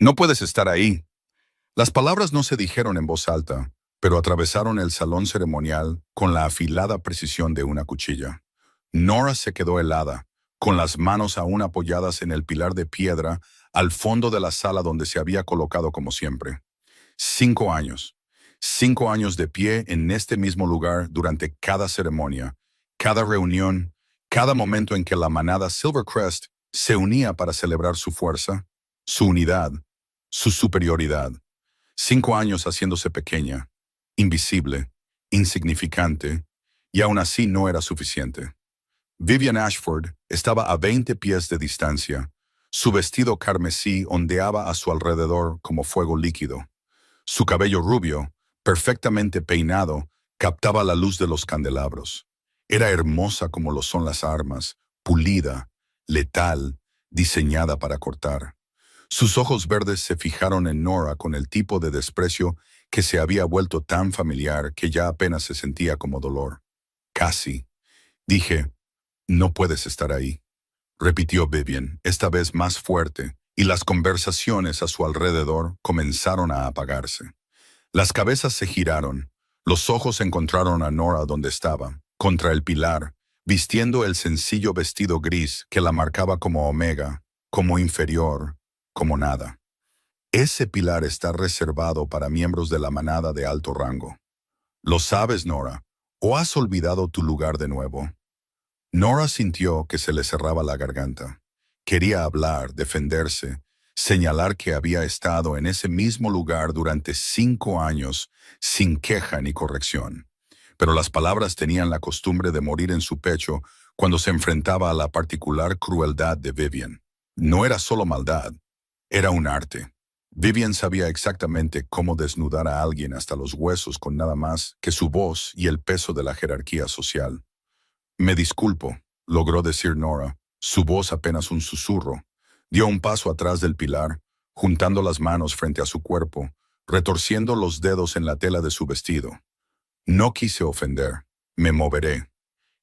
No puedes estar ahí. Las palabras no se dijeron en voz alta, pero atravesaron el salón ceremonial con la afilada precisión de una cuchilla. Nora se quedó helada, con las manos aún apoyadas en el pilar de piedra al fondo de la sala donde se había colocado como siempre. 5 años. 5 años de pie en este mismo lugar durante cada ceremonia, cada reunión, cada momento en que la manada Silvercrest se unía para celebrar su fuerza, su unidad, su superioridad. 5 años haciéndose pequeña, invisible, insignificante, y aún así no era suficiente. Vivian Ashford estaba a 20 pies de distancia. Su vestido carmesí ondeaba a su alrededor como fuego líquido. Su cabello rubio, perfectamente peinado, captaba la luz de los candelabros. Era hermosa como lo son las armas, pulida, letal, diseñada para cortar. Sus ojos verdes se fijaron en Nora con el tipo de desprecio que se había vuelto tan familiar que ya apenas se sentía como dolor. Casi. Dije, no puedes estar ahí, repitió Vivian, esta vez más fuerte, y las conversaciones a su alrededor comenzaron a apagarse. Las cabezas se giraron, los ojos encontraron a Nora donde estaba, contra el pilar, vistiendo el sencillo vestido gris que la marcaba como omega, como inferior, como nada. Ese pilar está reservado para miembros de la manada de alto rango. ¿Lo sabes, Nora? ¿O has olvidado tu lugar de nuevo? Nora sintió que se le cerraba la garganta. Quería hablar, defenderse, señalar que había estado en ese mismo lugar durante 5 años sin queja ni corrección. Pero las palabras tenían la costumbre de morir en su pecho cuando se enfrentaba a la particular crueldad de Vivian. No era solo maldad, era un arte. Vivian sabía exactamente cómo desnudar a alguien hasta los huesos con nada más que su voz y el peso de la jerarquía social. Me disculpo, logró decir Nora, su voz apenas un susurro. Dio un paso atrás del pilar, juntando las manos frente a su cuerpo, retorciendo los dedos en la tela de su vestido. No quise ofender, me moveré.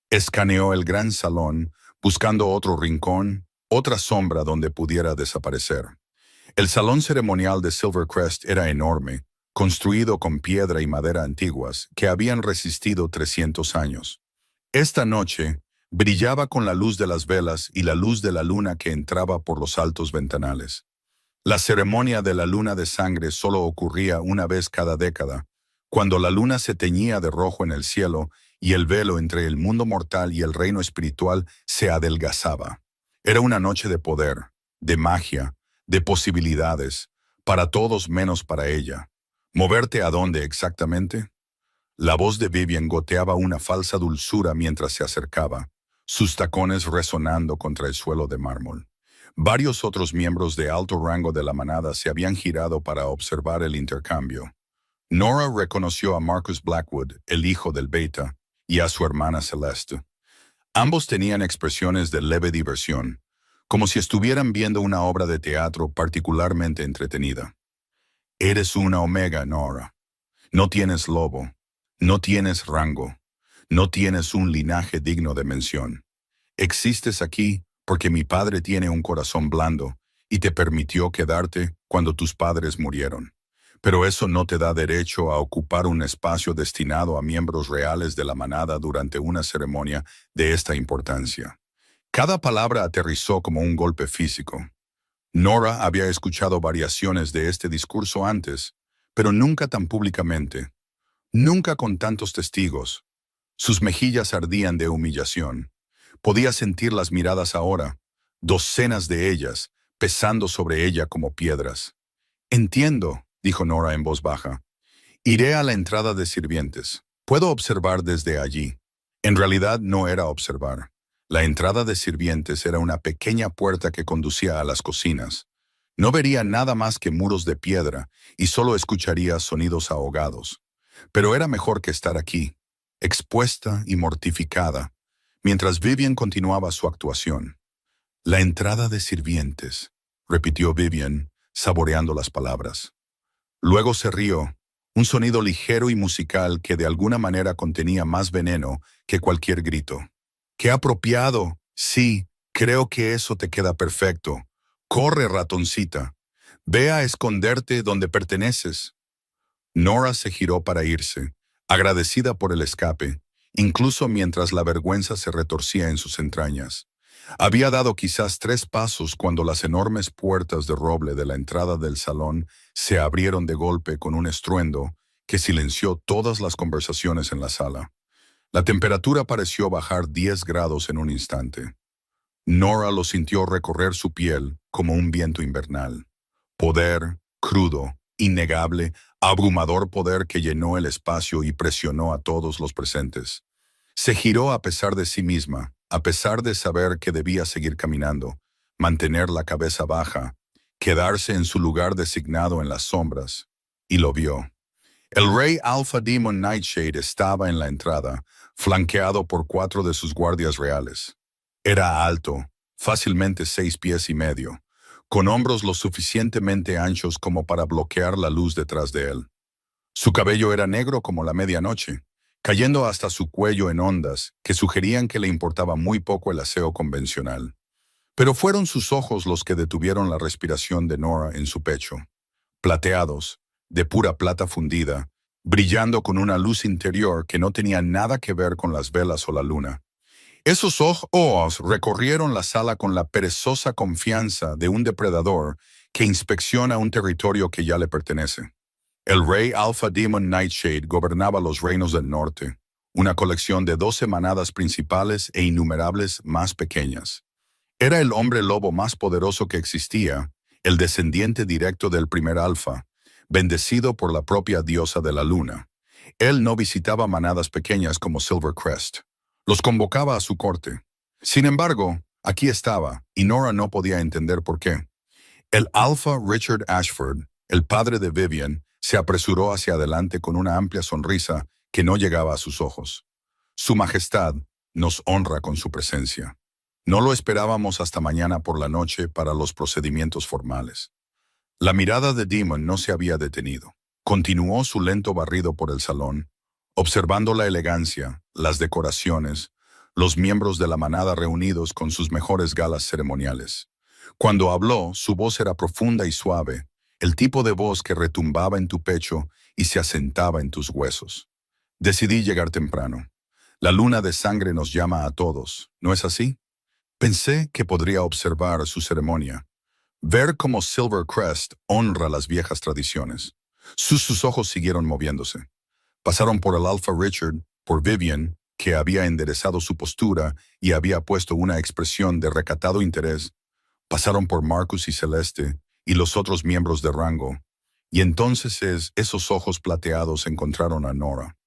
Escaneó el gran salón, buscando otro rincón, otra sombra donde pudiera desaparecer. El salón ceremonial de Silvercrest era enorme, construido con piedra y madera antiguas que habían resistido 300 años. Esta noche brillaba con la luz de las velas y la luz de la luna que entraba por los altos ventanales. La ceremonia de la luna de sangre solo ocurría una vez cada década, cuando la luna se teñía de rojo en el cielo y el velo entre el mundo mortal y el reino espiritual se adelgazaba. Era una noche de poder, de magia, de posibilidades, para todos menos para ella. ¿Moverte a dónde exactamente? La voz de Vivian goteaba una falsa dulzura mientras se acercaba, sus tacones resonando contra el suelo de mármol. Varios otros miembros de alto rango de la manada se habían girado para observar el intercambio. Nora reconoció a Marcus Blackwood, el hijo del Beta, y a su hermana Celeste. Ambos tenían expresiones de leve diversión, como si estuvieran viendo una obra de teatro particularmente entretenida. Eres una omega, Nora. No tienes lobo. No tienes rango, no tienes un linaje digno de mención. Existes aquí porque mi padre tiene un corazón blando y te permitió quedarte cuando tus padres murieron. Pero eso no te da derecho a ocupar un espacio destinado a miembros reales de la manada durante una ceremonia de esta importancia. Cada palabra aterrizó como un golpe físico. Nora había escuchado variaciones de este discurso antes, pero nunca tan públicamente. Nunca con tantos testigos. Sus mejillas ardían de humillación. Podía sentir las miradas ahora, docenas de ellas, pesando sobre ella como piedras. Entiendo, dijo Nora en voz baja. Iré a la entrada de sirvientes. Puedo observar desde allí. En realidad no era observar. La entrada de sirvientes era una pequeña puerta que conducía a las cocinas. No vería nada más que muros de piedra y solo escucharía sonidos ahogados. Pero era mejor que estar aquí, expuesta y mortificada, mientras Vivian continuaba su actuación. La entrada de sirvientes, repitió Vivian, saboreando las palabras. Luego se rió, un sonido ligero y musical que de alguna manera contenía más veneno que cualquier grito. ¡Qué apropiado! Sí, creo que eso te queda perfecto. Corre, ratoncita. Ve a esconderte donde perteneces. Nora se giró para irse, agradecida por el escape, incluso mientras la vergüenza se retorcía en sus entrañas. Había dado quizás 3 pasos cuando las enormes puertas de roble de la entrada del salón se abrieron de golpe con un estruendo que silenció todas las conversaciones en la sala. La temperatura pareció bajar 10 grados en un instante. Nora lo sintió recorrer su piel como un viento invernal. Poder, crudo, innegable, abrumador poder que llenó el espacio y presionó a todos los presentes. Se giró a pesar de sí misma, a pesar de saber que debía seguir caminando, mantener la cabeza baja, quedarse en su lugar designado en las sombras, y lo vio. El rey Alpha Demon Nightshade estaba en la entrada, flanqueado por 4 de sus guardias reales. Era alto, fácilmente 6 pies y medio, con hombros lo suficientemente anchos como para bloquear la luz detrás de él. Su cabello era negro como la medianoche, cayendo hasta su cuello en ondas que sugerían que le importaba muy poco el aseo convencional. Pero fueron sus ojos los que detuvieron la respiración de Nora en su pecho. Plateados, de pura plata fundida, brillando con una luz interior que no tenía nada que ver con las velas o la luna. Esos ojos recorrieron la sala con la perezosa confianza de un depredador que inspecciona un territorio que ya le pertenece. El rey Alpha Demon Nightshade gobernaba los reinos del norte, una colección de 12 manadas principales e innumerables más pequeñas. Era el hombre lobo más poderoso que existía, el descendiente directo del primer Alfa, bendecido por la propia diosa de la luna. Él no visitaba manadas pequeñas como Silvercrest. Los convocaba a su corte. Sin embargo, aquí estaba, y Nora no podía entender por qué. El Alpha Richard Ashford, el padre de Vivian, se apresuró hacia adelante con una amplia sonrisa que no llegaba a sus ojos. Su Majestad nos honra con su presencia. No lo esperábamos hasta mañana por la noche para los procedimientos formales. La mirada de Demon no se había detenido. Continuó su lento barrido por el salón, observando la elegancia, las decoraciones, los miembros de la manada reunidos con sus mejores galas ceremoniales. Cuando habló, su voz era profunda y suave, el tipo de voz que retumbaba en tu pecho y se asentaba en tus huesos. Decidí llegar temprano. La luna de sangre nos llama a todos, ¿no es así? Pensé que podría observar su ceremonia, ver cómo Silvercrest honra las viejas tradiciones. Sus ojos siguieron moviéndose. Pasaron por el Alpha Richard, por Vivian, que había enderezado su postura y había puesto una expresión de recatado interés. Pasaron por Marcus y Celeste y los otros miembros de rango. Y entonces esos ojos plateados encontraron a Nora.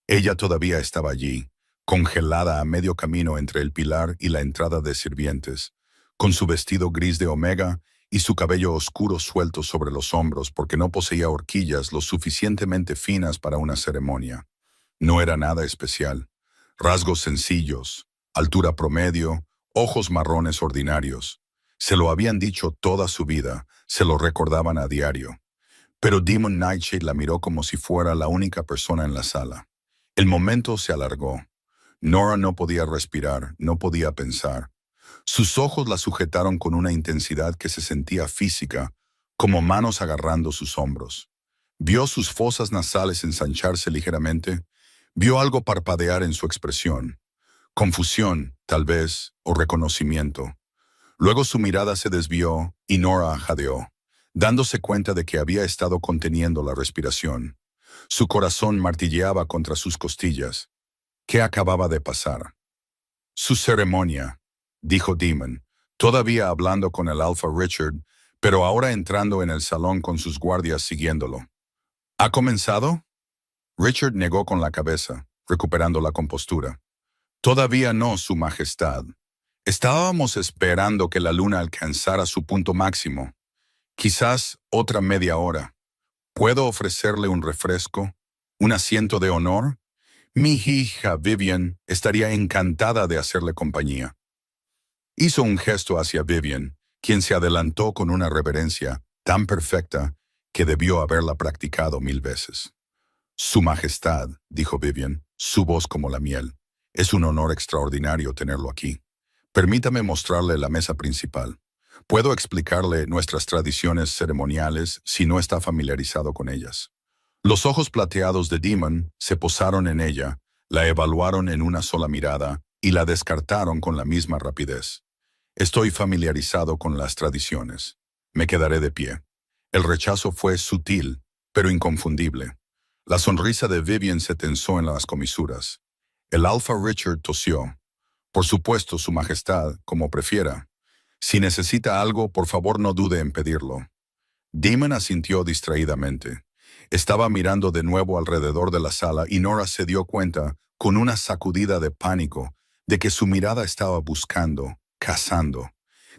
Ella todavía estaba allí, congelada a medio camino entre el pilar y la entrada de sirvientes, con su vestido gris de omega y su cabello oscuro suelto sobre los hombros porque no poseía horquillas lo suficientemente finas para una ceremonia. No era nada especial. Rasgos sencillos, altura promedio, ojos marrones ordinarios. Se lo habían dicho toda su vida, se lo recordaban a diario. Pero Demon Nightshade la miró como si fuera la única persona en la sala. El momento se alargó. Nora no podía respirar, no podía pensar. Sus ojos la sujetaron con una intensidad que se sentía física, como manos agarrando sus hombros. Vio sus fosas nasales ensancharse ligeramente, vio algo parpadear en su expresión. Confusión, tal vez, o reconocimiento. Luego su mirada se desvió y Nora jadeó, dándose cuenta de que había estado conteniendo la respiración. Su corazón martilleaba contra sus costillas. ¿Qué acababa de pasar? Su ceremonia, dijo Demon, todavía hablando con el Alpha Richard, pero ahora entrando en el salón con sus guardias siguiéndolo. ¿Ha comenzado? Richard negó con la cabeza, recuperando la compostura. Todavía no, Su Majestad. Estábamos esperando que la luna alcanzara su punto máximo. Quizás otra media hora. ¿Puedo ofrecerle un refresco? ¿Un asiento de honor? Mi hija Vivian estaría encantada de hacerle compañía. Hizo un gesto hacia Vivian, quien se adelantó con una reverencia tan perfecta que debió haberla practicado 1000 veces. Su Majestad, dijo Vivian, su voz como la miel. Es un honor extraordinario tenerlo aquí. Permítame mostrarle la mesa principal. Puedo explicarle nuestras tradiciones ceremoniales si no está familiarizado con ellas. Los ojos plateados de Demon se posaron en ella, la evaluaron en una sola mirada y la descartaron con la misma rapidez. Estoy familiarizado con las tradiciones. Me quedaré de pie. El rechazo fue sutil, pero inconfundible. La sonrisa de Vivian se tensó en las comisuras. El Alpha Richard tosió. Por supuesto, Su Majestad, como prefiera. Si necesita algo, por favor no dude en pedirlo. Demon asintió distraídamente. Estaba mirando de nuevo alrededor de la sala y Nora se dio cuenta, con una sacudida de pánico, de que su mirada estaba buscando, cazando.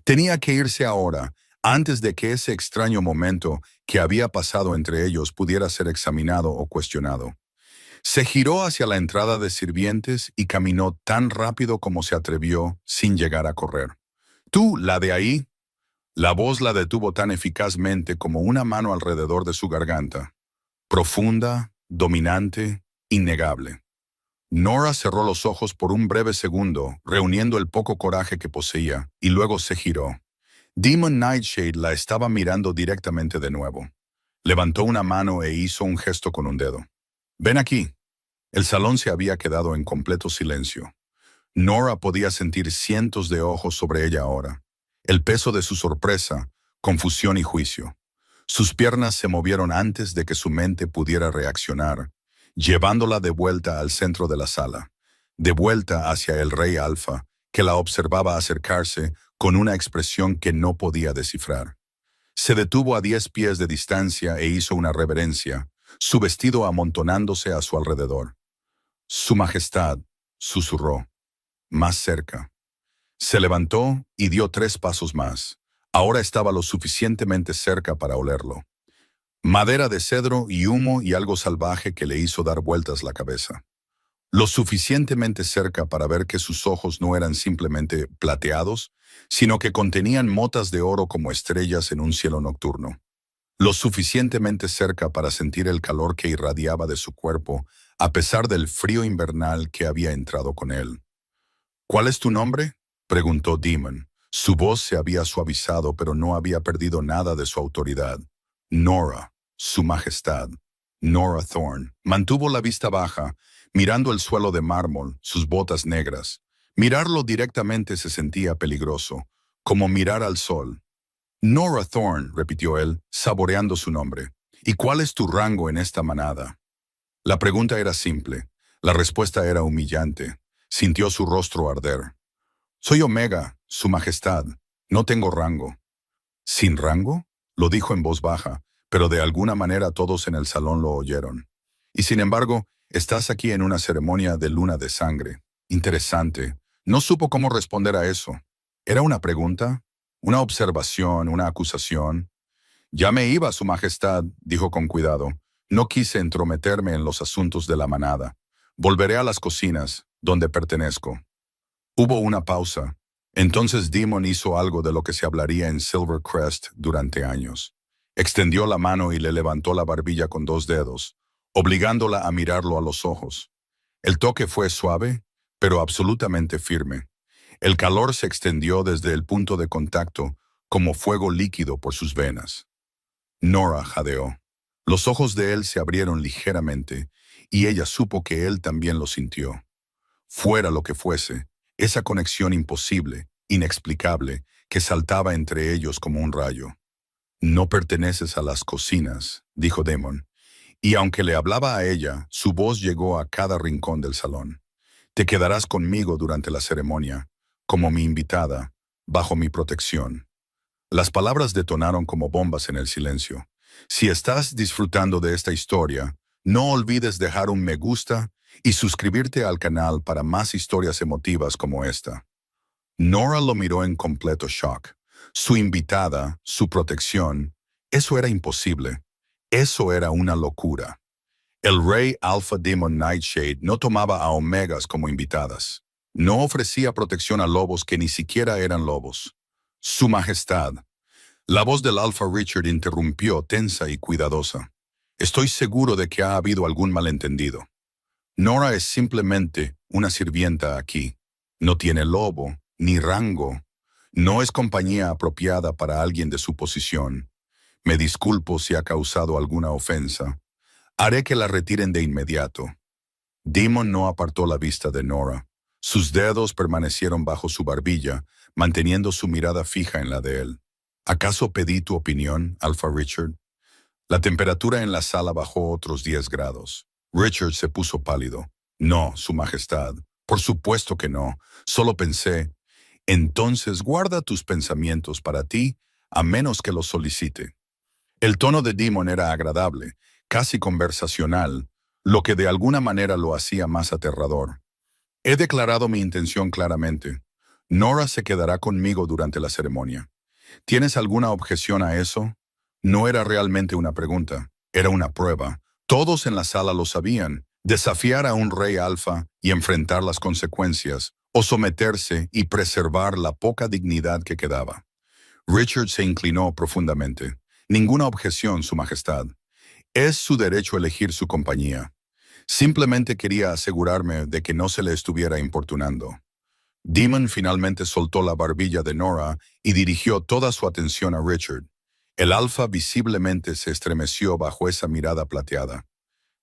Tenía que irse ahora, antes de que ese extraño momento que había pasado entre ellos pudiera ser examinado o cuestionado. Se giró hacia la entrada de sirvientes y caminó tan rápido como se atrevió, sin llegar a correr. «Tú, la de ahí». La voz la detuvo tan eficazmente como una mano alrededor de su garganta. Profunda, dominante, innegable. Nora cerró los ojos por un breve segundo, reuniendo el poco coraje que poseía, y luego se giró. Demon Nightshade la estaba mirando directamente de nuevo. Levantó una mano e hizo un gesto con un dedo. «Ven aquí». El salón se había quedado en completo silencio. Nora podía sentir cientos de ojos sobre ella ahora. El peso de su sorpresa, confusión y juicio. Sus piernas se movieron antes de que su mente pudiera reaccionar, llevándola de vuelta al centro de la sala, de vuelta hacia el Rey Alfa, que la observaba acercarse con una expresión que no podía descifrar. Se detuvo a 10 pies de distancia e hizo una reverencia, su vestido amontonándose a su alrededor. «Su Majestad», susurró, más cerca. Se levantó y dio 3 pasos más. Ahora estaba lo suficientemente cerca para olerlo. Madera de cedro y humo y algo salvaje que le hizo dar vueltas la cabeza. Lo suficientemente cerca para ver que sus ojos no eran simplemente plateados, sino que contenían motas de oro como estrellas en un cielo nocturno. Lo suficientemente cerca para sentir el calor que irradiaba de su cuerpo, a pesar del frío invernal que había entrado con él. «¿Cuál es tu nombre?», preguntó Demon. Su voz se había suavizado, pero no había perdido nada de su autoridad. «Nora, Su Majestad». Nora Thorne mantuvo la vista baja, mirando el suelo de mármol, sus botas negras. Mirarlo directamente se sentía peligroso, como mirar al sol. «Nora Thorne», repitió él, saboreando su nombre. «¿Y cuál es tu rango en esta manada?». La pregunta era simple. La respuesta era humillante. Sintió su rostro arder. «Soy Omega, Su Majestad. No tengo rango». «¿Sin rango?», lo dijo en voz baja, pero de alguna manera todos en el salón lo oyeron. «Y sin embargo, estás aquí en una ceremonia de luna de sangre. Interesante». No supo cómo responder a eso. ¿Era una pregunta? ¿Una observación? ¿Una acusación? «Ya me iba, Su Majestad», dijo con cuidado. «No quise entrometerme en los asuntos de la manada. Volveré a las cocinas, donde pertenezco». Hubo una pausa. Entonces Demon hizo algo de lo que se hablaría en Silvercrest durante años. Extendió la mano y le levantó la barbilla con 2 dedos, obligándola a mirarlo a los ojos. El toque fue suave, pero absolutamente firme. El calor se extendió desde el punto de contacto como fuego líquido por sus venas. Nora jadeó. Los ojos de él se abrieron ligeramente, y ella supo que él también lo sintió. Fuera lo que fuese, esa conexión imposible, inexplicable, que saltaba entre ellos como un rayo. «No perteneces a las cocinas», dijo Demon, y aunque le hablaba a ella, su voz llegó a cada rincón del salón. «Te quedarás conmigo durante la ceremonia, como mi invitada, bajo mi protección». Las palabras detonaron como bombas en el silencio. Si estás disfrutando de esta historia, no olvides dejar un me gusta y suscribirte al canal para más historias emotivas como esta. Nora lo miró en completo shock. Su invitada, su protección, eso era imposible. Eso era una locura. El Rey Alpha Demon Nightshade no tomaba a Omegas como invitadas. No ofrecía protección a lobos que ni siquiera eran lobos. «Su Majestad». La voz del Alpha Richard interrumpió, tensa y cuidadosa. «Estoy seguro de que ha habido algún malentendido. Nora es simplemente una sirvienta aquí. No tiene lobo, ni rango. No es compañía apropiada para alguien de su posición. Me disculpo si ha causado alguna ofensa. Haré que la retiren de inmediato. Demon no apartó la vista de Nora. Sus dedos permanecieron bajo su barbilla, manteniendo su mirada fija en la de él. ¿Acaso pedí tu opinión, Alpha Richard? La temperatura en la sala bajó otros 10 grados. Richard se puso pálido. No, Su Majestad. Por supuesto que no. Solo pensé. Entonces guarda tus pensamientos para ti, a menos que los solicite. El tono de Demon era agradable, casi conversacional, lo que de alguna manera lo hacía más aterrador. He declarado mi intención claramente. Nora se quedará conmigo durante la ceremonia. ¿Tienes alguna objeción a eso? No era realmente una pregunta, era una prueba. Todos en la sala lo sabían. Desafiar a un rey alfa y enfrentar las consecuencias, o someterse y preservar la poca dignidad que quedaba. Richard se inclinó profundamente. Ninguna objeción, Su Majestad. Es su derecho elegir su compañía. Simplemente quería asegurarme de que no se le estuviera importunando. Demon finalmente soltó la barbilla de Nora y dirigió toda su atención a Richard. El alfa visiblemente se estremeció bajo esa mirada plateada.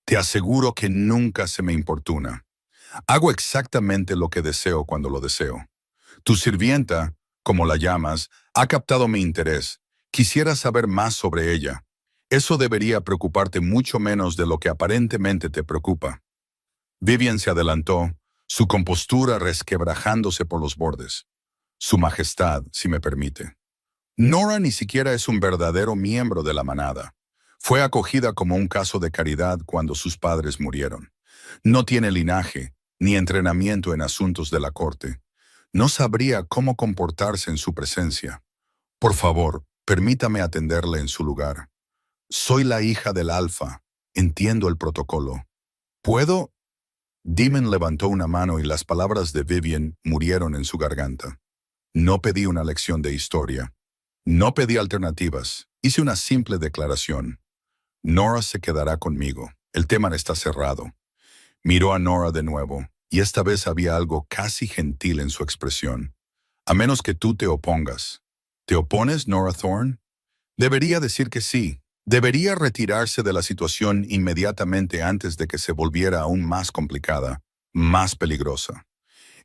Te aseguro que nunca se me importuna. Hago exactamente lo que deseo cuando lo deseo. Tu sirvienta, como la llamas, ha captado mi interés. Quisiera saber más sobre ella. Eso debería preocuparte mucho menos de lo que aparentemente te preocupa. Vivian se adelantó, su compostura resquebrajándose por los bordes. Su Majestad, si me permite. Nora ni siquiera es un verdadero miembro de la manada. Fue acogida como un caso de caridad cuando sus padres murieron. No tiene linaje, ni entrenamiento en asuntos de la corte. No sabría cómo comportarse en su presencia. Por favor, permítame atenderle en su lugar. Soy la hija del Alfa. Entiendo el protocolo. ¿Puedo? Demon levantó una mano y las palabras de Vivian murieron en su garganta. No pedí una lección de historia. No pedí alternativas. Hice una simple declaración. Nora se quedará conmigo. El tema está cerrado. Miró a Nora de nuevo, y esta vez había algo casi gentil en su expresión. A menos que tú te opongas. ¿Te opones, Nora Thorne? Debería decir que sí. Debería retirarse de la situación inmediatamente antes de que se volviera aún más complicada, más peligrosa.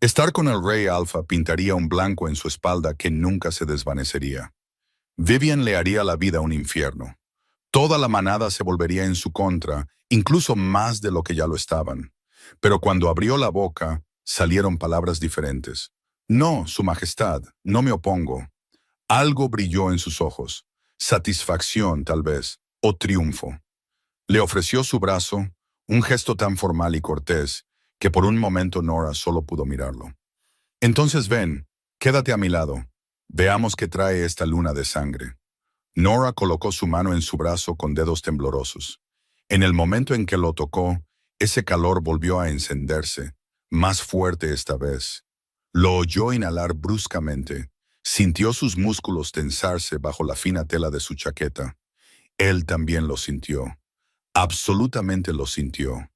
Estar con el Rey Alfa pintaría un blanco en su espalda que nunca se desvanecería. Vivian le haría la vida un infierno. Toda la manada se volvería en su contra, incluso más de lo que ya lo estaban. Pero cuando abrió la boca, salieron palabras diferentes. No, Su Majestad, no me opongo. Algo brilló en sus ojos. Satisfacción, tal vez, o triunfo. Le ofreció su brazo, un gesto tan formal y cortés, que por un momento Nora solo pudo mirarlo. Entonces ven, quédate a mi lado. Veamos qué trae esta luna de sangre. Nora colocó su mano en su brazo con dedos temblorosos. En el momento en que lo tocó, ese calor volvió a encenderse, más fuerte esta vez. Lo oyó inhalar bruscamente. Sintió sus músculos tensarse bajo la fina tela de su chaqueta. Él también lo sintió. Absolutamente lo sintió.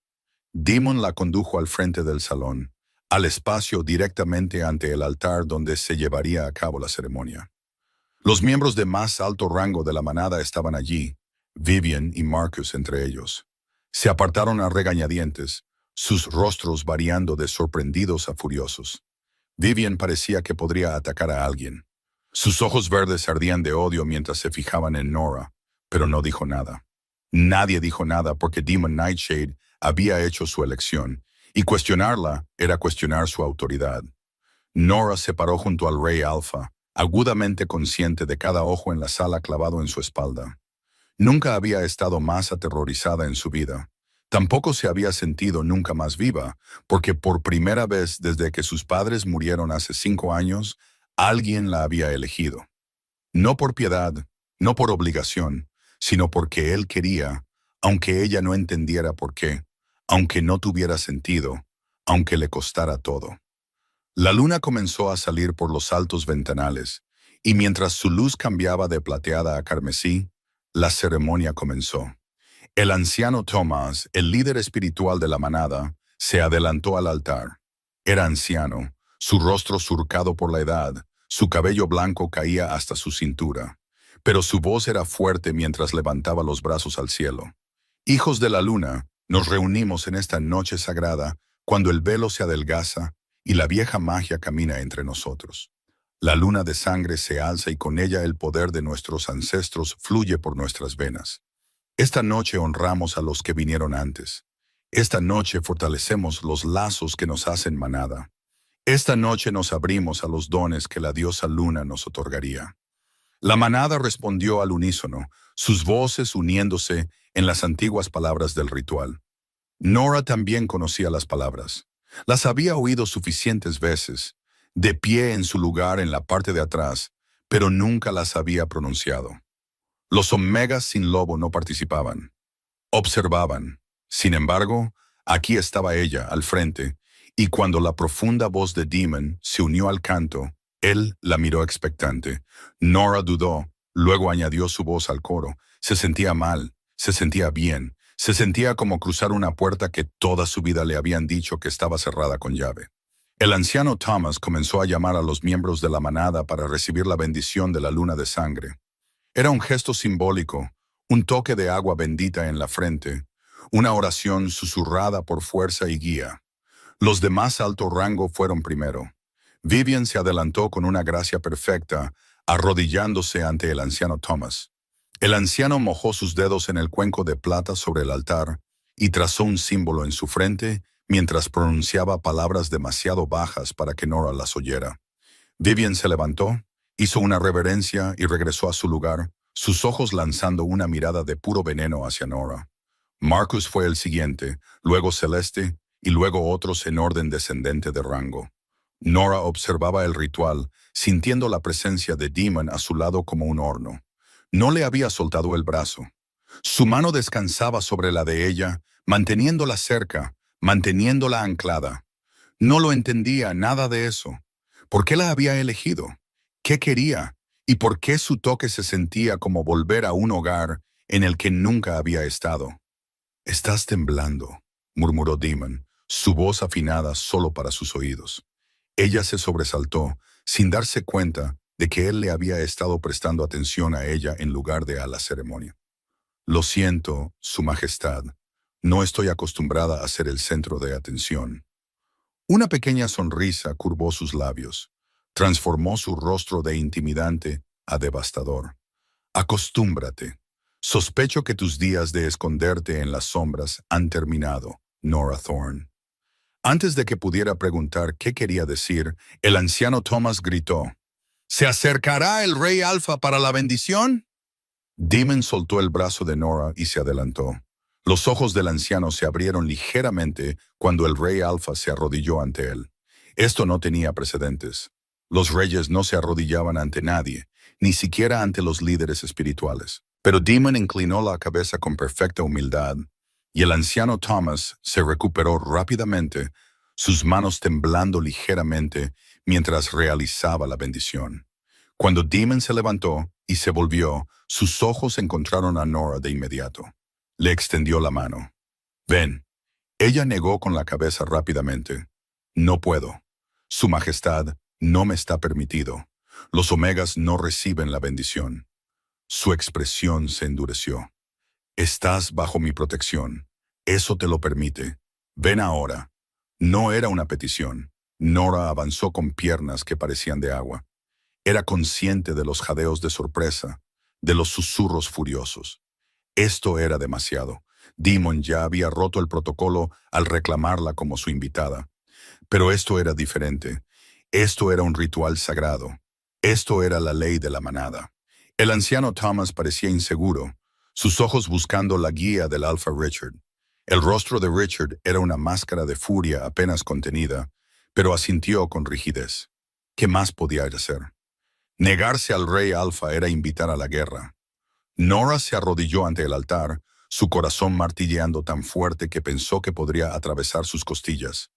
Demon la condujo al frente del salón, al espacio directamente ante el altar donde se llevaría a cabo la ceremonia. Los miembros de más alto rango de la manada estaban allí, Vivian y Marcus entre ellos. Se apartaron a regañadientes, sus rostros variando de sorprendidos a furiosos. Vivian parecía que podría atacar a alguien. Sus ojos verdes ardían de odio mientras se fijaban en Nora, pero no dijo nada. Nadie dijo nada porque Demon Nightshade había hecho su elección, y cuestionarla era cuestionar su autoridad. Nora se paró junto al Rey Alfa, agudamente consciente de cada ojo en la sala clavado en su espalda. Nunca había estado más aterrorizada en su vida. Tampoco se había sentido nunca más viva, porque por primera vez desde que sus padres murieron hace 5 años, alguien la había elegido. No por piedad, no por obligación, sino porque él quería, aunque ella no entendiera por qué, aunque no tuviera sentido, aunque le costara todo. La luna comenzó a salir por los altos ventanales, y mientras su luz cambiaba de plateada a carmesí, la ceremonia comenzó. El anciano Thomas, el líder espiritual de la manada, se adelantó al altar. Era anciano, su rostro surcado por la edad, Su cabello blanco caía hasta su cintura, pero su voz era fuerte mientras levantaba los brazos al cielo. Hijos de la luna, nos reunimos en esta noche sagrada cuando el velo se adelgaza y la vieja magia camina entre nosotros. La luna de sangre se alza y con ella el poder de nuestros ancestros fluye por nuestras venas. Esta noche honramos a los que vinieron antes. Esta noche fortalecemos los lazos que nos hacen manada. Esta noche nos abrimos a los dones que la diosa luna nos otorgaría. La manada respondió al unísono, sus voces uniéndose en las antiguas palabras del ritual. Nora también conocía las palabras. Las había oído suficientes veces, de pie en su lugar en la parte de atrás, pero nunca las había pronunciado. Los omegas sin lobo no participaban. Observaban. Sin embargo, aquí estaba ella, al frente, y cuando la profunda voz de Demon se unió al canto, él la miró expectante. Nora dudó, luego añadió su voz al coro. Se sentía mal, se sentía bien, se sentía como cruzar una puerta que toda su vida le habían dicho que estaba cerrada con llave. El anciano Thomas comenzó a llamar a los miembros de la manada para recibir la bendición de la luna de sangre. Era un gesto simbólico, un toque de agua bendita en la frente, una oración susurrada por fuerza y guía. Los de más alto rango fueron primero. Vivian se adelantó con una gracia perfecta, arrodillándose ante el anciano Thomas. El anciano mojó sus dedos en el cuenco de plata sobre el altar y trazó un símbolo en su frente mientras pronunciaba palabras demasiado bajas para que Nora las oyera. Vivian se levantó, hizo una reverencia y regresó a su lugar, sus ojos lanzando una mirada de puro veneno hacia Nora. Marcus fue el siguiente, luego Celeste y luego otros en orden descendente de rango. Nora observaba el ritual, sintiendo la presencia de Demon a su lado como un horno. No le había soltado el brazo. Su mano descansaba sobre la de ella, manteniéndola cerca, manteniéndola anclada. No lo entendía nada de eso. ¿Por qué la había elegido? ¿Qué quería? ¿Y por qué su toque se sentía como volver a un hogar en el que nunca había estado? «Estás temblando», murmuró Demon, su voz afinada solo para sus oídos. Ella se sobresaltó, sin darse cuenta de que él le había estado prestando atención a ella en lugar de a la ceremonia. «Lo siento, Su Majestad. No estoy acostumbrada a ser el centro de atención». Una pequeña sonrisa curvó sus labios. Transformó su rostro de intimidante a devastador. «Acostúmbrate. Sospecho que tus días de esconderte en las sombras han terminado, Nora Thorne». Antes de que pudiera preguntar qué quería decir, el anciano Thomas gritó, «¿Se acercará el Rey Alfa para la bendición?» Demon soltó el brazo de Nora y se adelantó. Los ojos del anciano se abrieron ligeramente cuando el Rey Alfa se arrodilló ante él. Esto no tenía precedentes. Los reyes no se arrodillaban ante nadie, ni siquiera ante los líderes espirituales. Pero Demon inclinó la cabeza con perfecta humildad, y el anciano Thomas se recuperó rápidamente, sus manos temblando ligeramente mientras realizaba la bendición. Cuando Demon se levantó y se volvió, sus ojos encontraron a Nora de inmediato. Le extendió la mano. «Ven». Ella negó con la cabeza rápidamente. «No puedo. Su Majestad, no me está permitido. Los omegas no reciben la bendición». Su expresión se endureció. «Estás bajo mi protección. Eso te lo permite. Ven ahora». No era una petición. Nora avanzó con piernas que parecían de agua. Era consciente de los jadeos de sorpresa, de los susurros furiosos. Esto era demasiado. Demon ya había roto el protocolo al reclamarla como su invitada. Pero esto era diferente. Esto era un ritual sagrado. Esto era la ley de la manada. El anciano Thomas parecía inseguro, sus ojos buscando la guía del Alpha Richard. El rostro de Richard era una máscara de furia apenas contenida, pero asintió con rigidez. ¿Qué más podía hacer? Negarse al Rey Alpha era invitar a la guerra. Nora se arrodilló ante el altar, su corazón martilleando tan fuerte que pensó que podría atravesar sus costillas.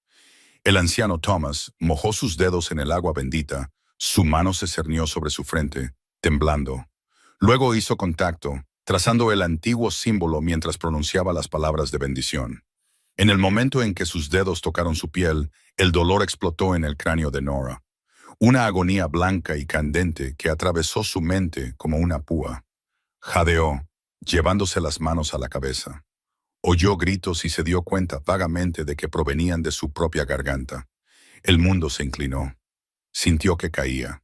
El anciano Thomas mojó sus dedos en el agua bendita, su mano se cernió sobre su frente, temblando. Luego hizo contacto, trazando el antiguo símbolo mientras pronunciaba las palabras de bendición. En el momento en que sus dedos tocaron su piel, el dolor explotó en el cráneo de Nora. una agonía blanca y candente que atravesó su mente como una púa. Jadeó, llevándose las manos a la cabeza. Oyó gritos y se dio cuenta vagamente de que provenían de su propia garganta. El mundo se inclinó. Sintió que caía.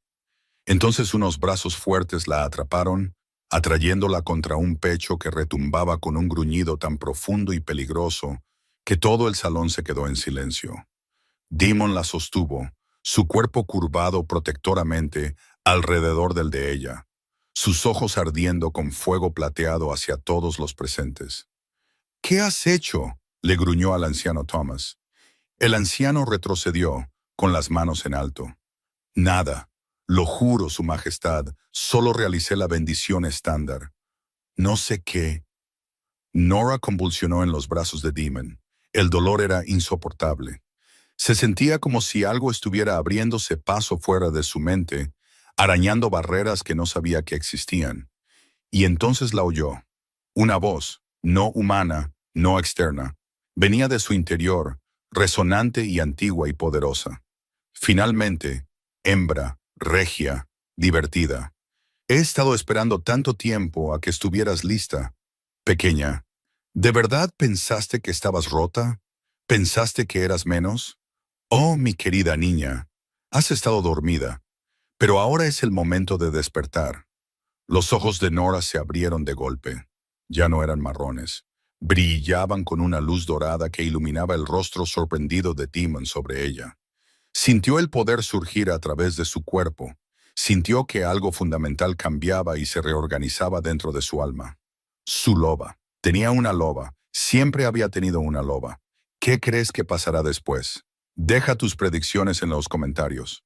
Entonces unos brazos fuertes la atraparon, atrayéndola contra un pecho que retumbaba con un gruñido tan profundo y peligroso que todo el salón se quedó en silencio. Demon la sostuvo, su cuerpo curvado protectoramente alrededor del de ella, sus ojos ardiendo con fuego plateado hacia todos los presentes. ¿Qué has hecho?, le gruñó al anciano Thomas. El anciano retrocedió, con las manos en alto. Nada. Lo juro, Su Majestad, solo realicé la bendición estándar. No sé qué. Nora convulsionó en los brazos de Demon. El dolor era insoportable. Se sentía como si algo estuviera abriéndose paso fuera de su mente, arañando barreras que no sabía que existían. Y entonces la oyó. Una voz, no humana, no externa, venía de su interior, resonante y antigua y poderosa. Finalmente, hembra, regia, divertida. He estado esperando tanto tiempo a que estuvieras lista. Pequeña, ¿de verdad pensaste que estabas rota? ¿Pensaste que eras menos? Oh, mi querida niña, has estado dormida, pero ahora es el momento de despertar. Los ojos de Nora se abrieron de golpe. Ya no eran marrones. Brillaban con una luz dorada que iluminaba el rostro sorprendido de Demon sobre ella. Sintió el poder surgir a través de su cuerpo. Sintió que algo fundamental cambiaba y se reorganizaba dentro de su alma. Su loba. Tenía una loba. Siempre había tenido una loba. ¿Qué crees que pasará después? Deja tus predicciones en los comentarios.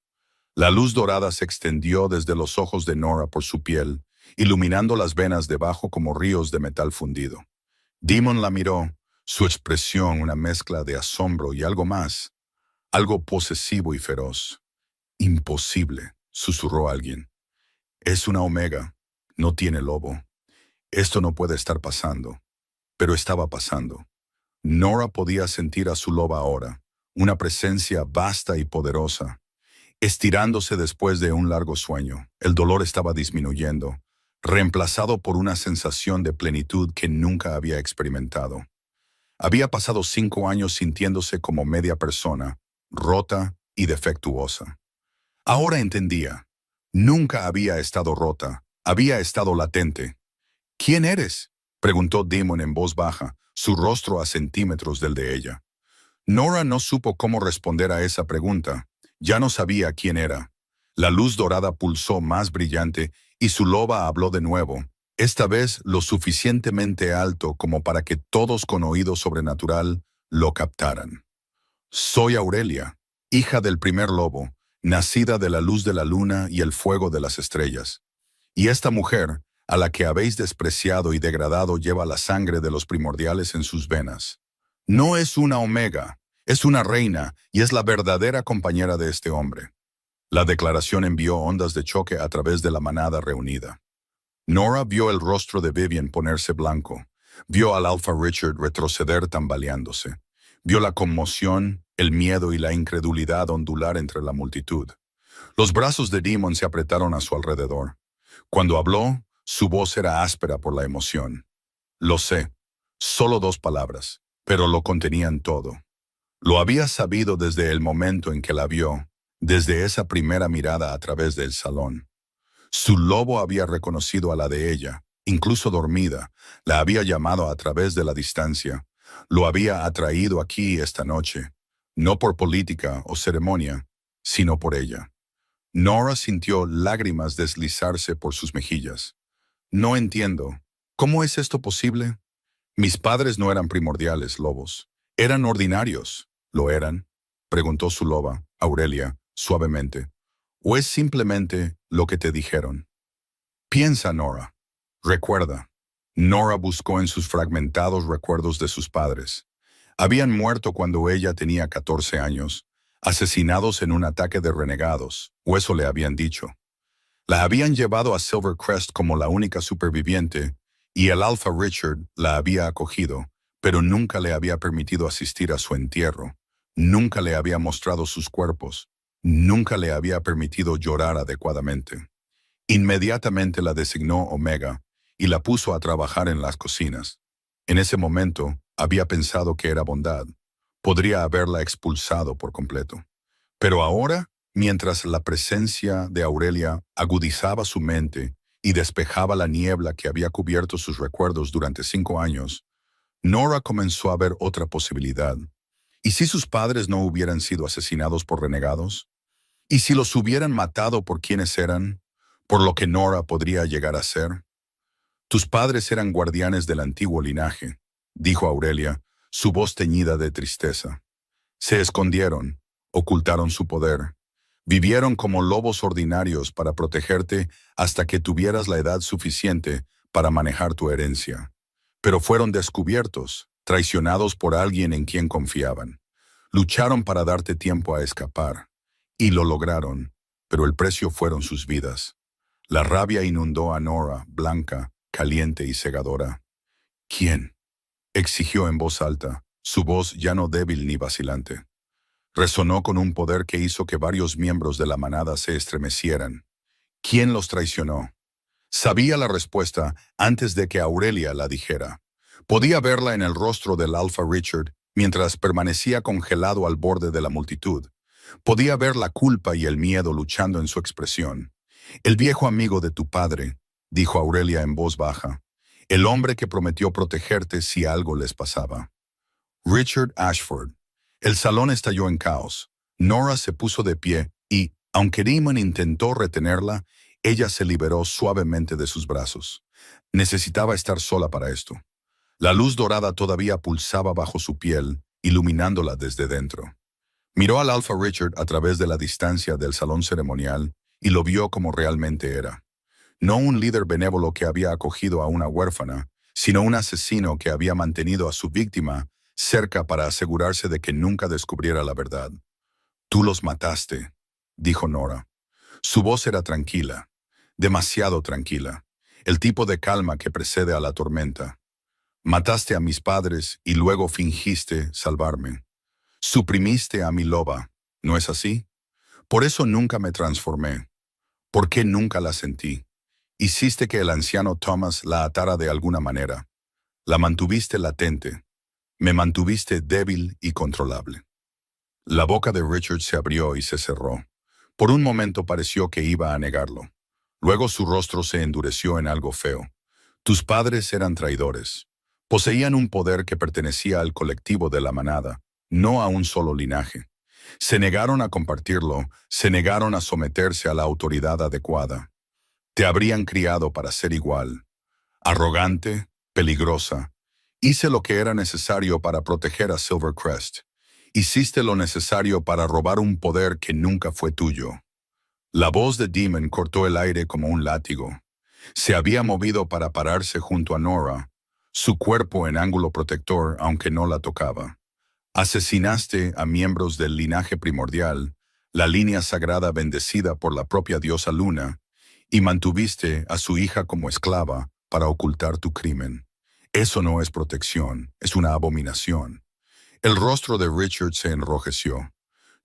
La luz dorada se extendió desde los ojos de Nora por su piel, iluminando las venas debajo como ríos de metal fundido. Demon la miró, su expresión una mezcla de asombro y algo más, algo posesivo y feroz. Imposible, susurró alguien. Es una omega, no tiene lobo. Esto no puede estar pasando. Pero estaba pasando. Nora podía sentir a su loba ahora, una presencia vasta y poderosa. Estirándose después de un largo sueño, el dolor estaba disminuyendo, reemplazado por una sensación de plenitud que nunca había experimentado. Había pasado 5 años sintiéndose como media persona, rota y defectuosa. Ahora entendía. Nunca había estado rota, había estado latente. ¿Quién eres?, preguntó Demon en voz baja, su rostro a centímetros del de ella. Nora no supo cómo responder a esa pregunta. Ya no sabía quién era. La luz dorada pulsó más brillante y su loba habló de nuevo, esta vez lo suficientemente alto como para que todos con oído sobrenatural lo captaran. Soy Aurelia, hija del primer lobo, nacida de la luz de la luna y el fuego de las estrellas. Y esta mujer, a la que habéis despreciado y degradado, lleva la sangre de los primordiales en sus venas. No es una omega, es una reina y es la verdadera compañera de este hombre. La declaración envió ondas de choque a través de la manada reunida. Nora vio el rostro de Vivian ponerse blanco, vio al Alpha Richard retroceder tambaleándose, vio la conmoción, el miedo y la incredulidad ondular entre la multitud. Los brazos de Demon se apretaron a su alrededor. Cuando habló, su voz era áspera por la emoción. Lo sé, solo 2 palabras, pero lo contenían todo. Lo había sabido desde el momento en que la vio, desde esa primera mirada a través del salón. Su lobo había reconocido a la de ella, incluso dormida, la había llamado a través de la distancia, lo había atraído aquí esta noche, no por política o ceremonia, sino por ella. Nora sintió lágrimas deslizarse por sus mejillas. No entiendo. ¿Cómo es esto posible? Mis padres no eran primordiales, lobos. Eran ordinarios. ¿Lo eran?, preguntó su loba, Aurelia, suavemente. ¿O es simplemente lo que te dijeron? Piensa, Nora. Recuerda. Nora buscó en sus fragmentados recuerdos de sus padres. Habían muerto cuando ella tenía 14 años, asesinados en un ataque de renegados, o eso le habían dicho. La habían llevado a Silvercrest como la única superviviente, y el Alpha Richard la había acogido, pero nunca le había permitido asistir a su entierro, nunca le había mostrado sus cuerpos, Nunca le había permitido llorar adecuadamente. Inmediatamente la designó Omega y la puso a trabajar en las cocinas. En ese momento, había pensado que era bondad. Podría haberla expulsado por completo. Pero ahora, mientras la presencia de Aurelia agudizaba su mente y despejaba la niebla que había cubierto sus recuerdos durante 5 años, Nora comenzó a ver otra posibilidad. ¿Y si sus padres no hubieran sido asesinados por renegados? ¿Y si los hubieran matado por quienes eran? ¿Por lo que Nora podría llegar a ser? Tus padres eran guardianes del antiguo linaje, dijo Aurelia, su voz teñida de tristeza. Se escondieron, ocultaron su poder. Vivieron como lobos ordinarios para protegerte hasta que tuvieras la edad suficiente para manejar tu herencia. Pero fueron descubiertos, traicionados por alguien en quien confiaban. Lucharon para darte tiempo a escapar. Y lo lograron, pero el precio fueron sus vidas. La rabia inundó a Nora, blanca, caliente y cegadora. ¿Quién? Exigió en voz alta, su voz ya no débil ni vacilante. Resonó con un poder que hizo que varios miembros de la manada se estremecieran. ¿Quién los traicionó? Sabía la respuesta antes de que Aurelia la dijera. Podía verla en el rostro del Alpha Richard mientras permanecía congelado al borde de la multitud. Podía ver la culpa y el miedo luchando en su expresión. El viejo amigo de tu padre, dijo Aurelia en voz baja. El hombre que prometió protegerte si algo les pasaba. Richard Ashford. El salón estalló en caos. Nora se puso de pie y, aunque Damon intentó retenerla, ella se liberó suavemente de sus brazos. Necesitaba estar sola para esto. La luz dorada todavía pulsaba bajo su piel, iluminándola desde dentro. Miró al Alpha Richard a través de la distancia del salón ceremonial y lo vio como realmente era. No un líder benévolo que había acogido a una huérfana, sino un asesino que había mantenido a su víctima cerca para asegurarse de que nunca descubriera la verdad. Tú los mataste, dijo Nora. Su voz era tranquila, demasiado tranquila, el tipo de calma que precede a la tormenta. Mataste a mis padres y luego fingiste salvarme. Suprimiste a mi loba, ¿no es así? Por eso nunca me transformé. ¿Por qué nunca la sentí? Hiciste que el anciano Thomas la atara de alguna manera. La mantuviste latente. Me mantuviste débil y controlable. La boca de Richard se abrió y se cerró. Por un momento pareció que iba a negarlo. Luego su rostro se endureció en algo feo. Tus padres eran traidores. Poseían un poder que pertenecía al colectivo de la manada, no a un solo linaje. Se negaron a compartirlo, se negaron a someterse a la autoridad adecuada. Te habrían criado para ser igual. Arrogante, peligrosa. Hice lo que era necesario para proteger a Silvercrest. Hiciste lo necesario para robar un poder que nunca fue tuyo. La voz de Damon cortó el aire como un látigo. Se había movido para pararse junto a Nora, su cuerpo en ángulo protector aunque no la tocaba. Asesinaste a miembros del linaje primordial, la línea sagrada bendecida por la propia diosa Luna, y mantuviste a su hija como esclava para ocultar tu crimen. Eso no es protección, es una abominación. El rostro de Richard se enrojeció.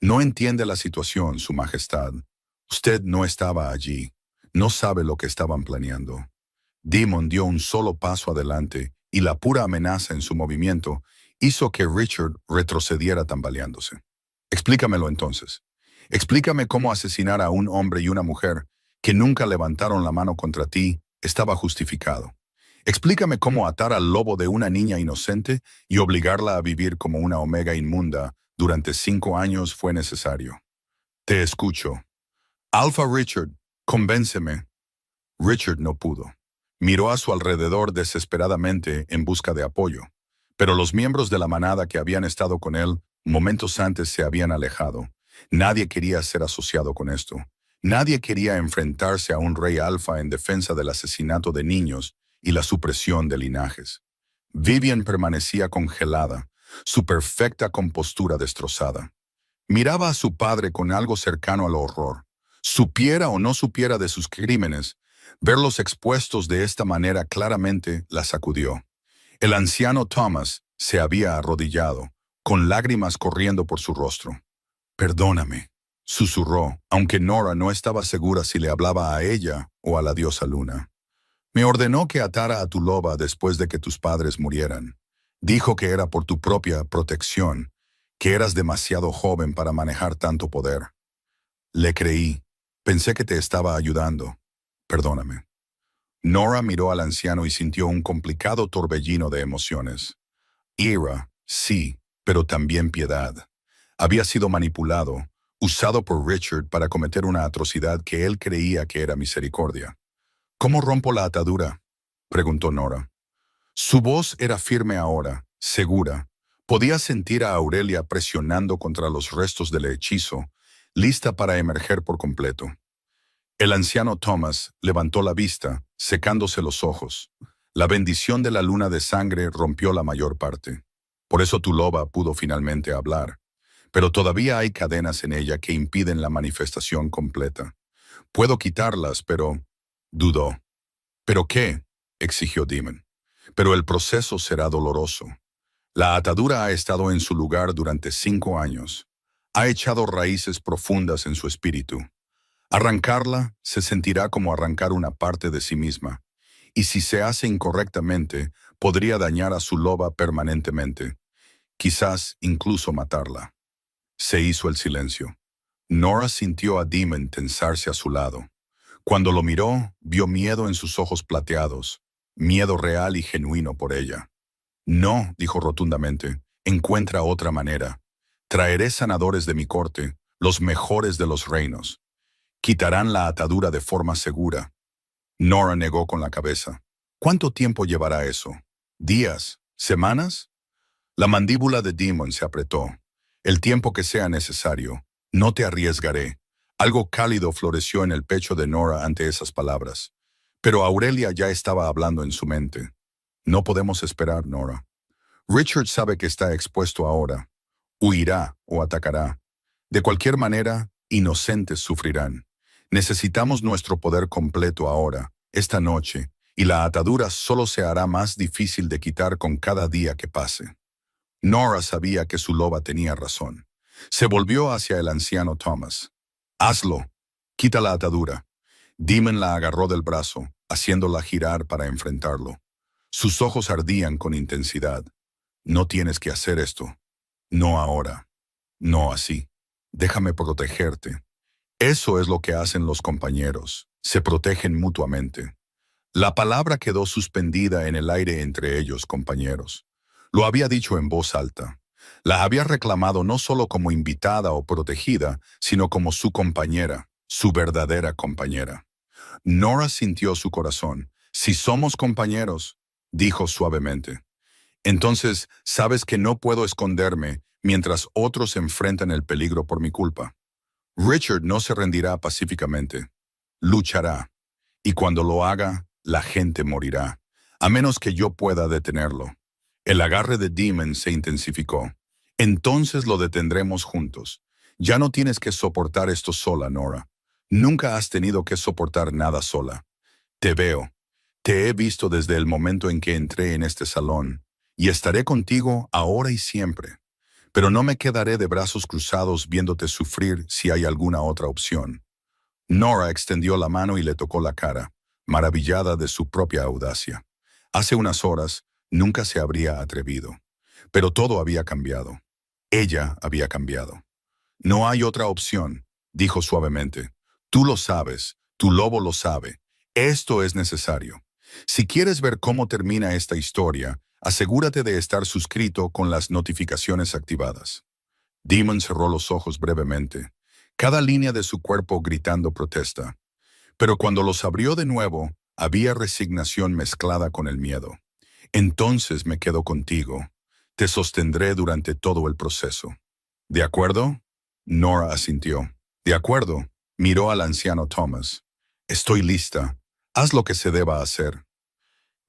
No entiende la situación, Su Majestad. Usted no estaba allí. No sabe lo que estaban planeando. Damon dio un solo paso adelante y la pura amenaza en su movimiento hizo que Richard retrocediera tambaleándose. Explícamelo entonces. Explícame cómo asesinar a un hombre y una mujer que nunca levantaron la mano contra ti estaba justificado. Explícame cómo atar al lobo de una niña inocente y obligarla a vivir como una omega inmunda durante 5 años fue necesario. Te escucho. Alpha Richard, convénceme. Richard no pudo. Miró a su alrededor desesperadamente en busca de apoyo, pero los miembros de la manada que habían estado con él momentos antes se habían alejado. Nadie quería ser asociado con esto. Nadie quería enfrentarse a un rey alfa en defensa del asesinato de niños y la supresión de linajes. Vivian permanecía congelada, su perfecta compostura destrozada. Miraba a su padre con algo cercano al horror. Supiera o no supiera de sus crímenes, verlos expuestos de esta manera claramente la sacudió. El anciano Thomas se había arrodillado, con lágrimas corriendo por su rostro. Perdóname, susurró, aunque Nora no estaba segura si le hablaba a ella o a la diosa Luna. Me ordenó que atara a tu loba después de que tus padres murieran. Dijo que era por tu propia protección, que eras demasiado joven para manejar tanto poder. Le creí. Pensé que te estaba ayudando. Perdóname. Nora miró al anciano y sintió un complicado torbellino de emociones. Ira, sí, pero también piedad. Había sido manipulado, usado por Richard para cometer una atrocidad que él creía que era misericordia. ¿Cómo rompo la atadura?, preguntó Nora. Su voz era firme ahora, segura. Podía sentir a Aurelia presionando contra los restos del hechizo, lista para emerger por completo. El anciano Thomas levantó la vista, secándose los ojos. La bendición de la luna de sangre rompió la mayor parte. Por eso tu loba pudo finalmente hablar. Pero todavía hay cadenas en ella que impiden la manifestación completa. Puedo quitarlas, pero... dudó. ¿Pero qué?, exigió Demon. Pero el proceso será doloroso. La atadura ha estado en su lugar durante 5 años. Ha echado raíces profundas en su espíritu. Arrancarla se sentirá como arrancar una parte de sí misma, y si se hace incorrectamente, podría dañar a su loba permanentemente, quizás incluso matarla. Se hizo el silencio. Nora sintió a Demon tensarse a su lado. Cuando lo miró, vio miedo en sus ojos plateados, miedo real y genuino por ella. No, dijo rotundamente, encuentra otra manera. Traeré sanadores de mi corte, los mejores de los reinos. Quitarán la atadura de forma segura. Nora negó con la cabeza. ¿Cuánto tiempo llevará eso? ¿Días? ¿Semanas? La mandíbula de Demon se apretó. El tiempo que sea necesario. No te arriesgaré. Algo cálido floreció en el pecho de Nora ante esas palabras. Pero Aurelia ya estaba hablando en su mente. No podemos esperar, Nora. Richard sabe que está expuesto ahora. Huirá o atacará. De cualquier manera, inocentes sufrirán. Necesitamos nuestro poder completo ahora, esta noche, y la atadura solo se hará más difícil de quitar con cada día que pase. Nora sabía que su loba tenía razón. Se volvió hacia el anciano Thomas. Hazlo. Quita la atadura. Demon la agarró del brazo, haciéndola girar para enfrentarlo. Sus ojos ardían con intensidad. No tienes que hacer esto. No ahora. No así. Déjame protegerte. Eso es lo que hacen los compañeros. Se protegen mutuamente. La palabra quedó suspendida en el aire entre ellos, compañeros. Lo había dicho en voz alta. La había reclamado no solo como invitada o protegida, sino como su compañera, su verdadera compañera. Nora sintió su corazón. Si somos compañeros, dijo suavemente. Entonces, sabes que no puedo esconderme mientras otros enfrentan el peligro por mi culpa. Richard no se rendirá pacíficamente. Luchará. Y cuando lo haga, la gente morirá, a menos que yo pueda detenerlo. El agarre de Demon se intensificó. Entonces lo detendremos juntos. Ya no tienes que soportar esto sola, Nora. Nunca has tenido que soportar nada sola. Te veo. Te he visto desde el momento en que entré en este salón, y estaré contigo ahora y siempre. Pero no me quedaré de brazos cruzados viéndote sufrir si hay alguna otra opción. Nora extendió la mano y le tocó la cara, maravillada de su propia audacia. Hace unas horas nunca se habría atrevido. Pero todo había cambiado. Ella había cambiado. No hay otra opción, dijo suavemente. Tú lo sabes, tu lobo lo sabe. Esto es necesario. Si quieres ver cómo termina esta historia, asegúrate de estar suscrito con las notificaciones activadas. Demon cerró los ojos brevemente, cada línea de su cuerpo gritando protesta. Pero cuando los abrió de nuevo, había resignación mezclada con el miedo. Entonces me quedo contigo. Te sostendré durante todo el proceso. ¿De acuerdo? Nora asintió. De acuerdo. Miró al anciano Thomas. Estoy lista. Haz lo que se deba hacer.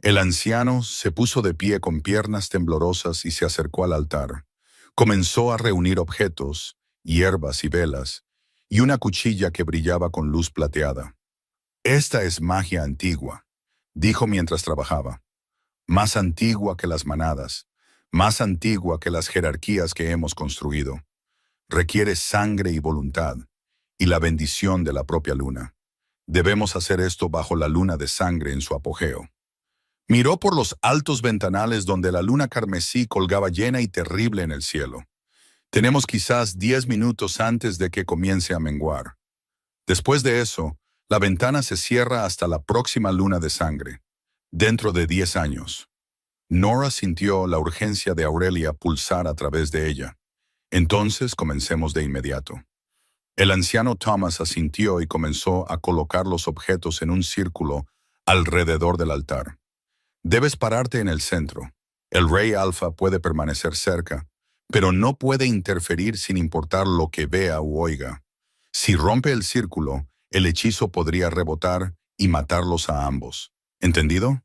El anciano se puso de pie con piernas temblorosas y se acercó al altar. Comenzó a reunir objetos, hierbas y velas, y una cuchilla que brillaba con luz plateada. Esta es magia antigua, dijo mientras trabajaba. Más antigua que las manadas, más antigua que las jerarquías que hemos construido. Requiere sangre y voluntad, y la bendición de la propia luna. Debemos hacer esto bajo la luna de sangre en su apogeo. Miró por los altos ventanales donde la luna carmesí colgaba llena y terrible en el cielo. Tenemos quizás 10 minutos antes de que comience a menguar. Después de eso, la ventana se cierra hasta la próxima luna de sangre, dentro de 10 años. Nora sintió la urgencia de Aurelia pulsar a través de ella. Entonces comencemos de inmediato. El anciano Thomas asintió y comenzó a colocar los objetos en un círculo alrededor del altar. Debes pararte en el centro. El rey alfa puede permanecer cerca, pero no puede interferir sin importar lo que vea u oiga. Si rompe el círculo, el hechizo podría rebotar y matarlos a ambos. ¿Entendido?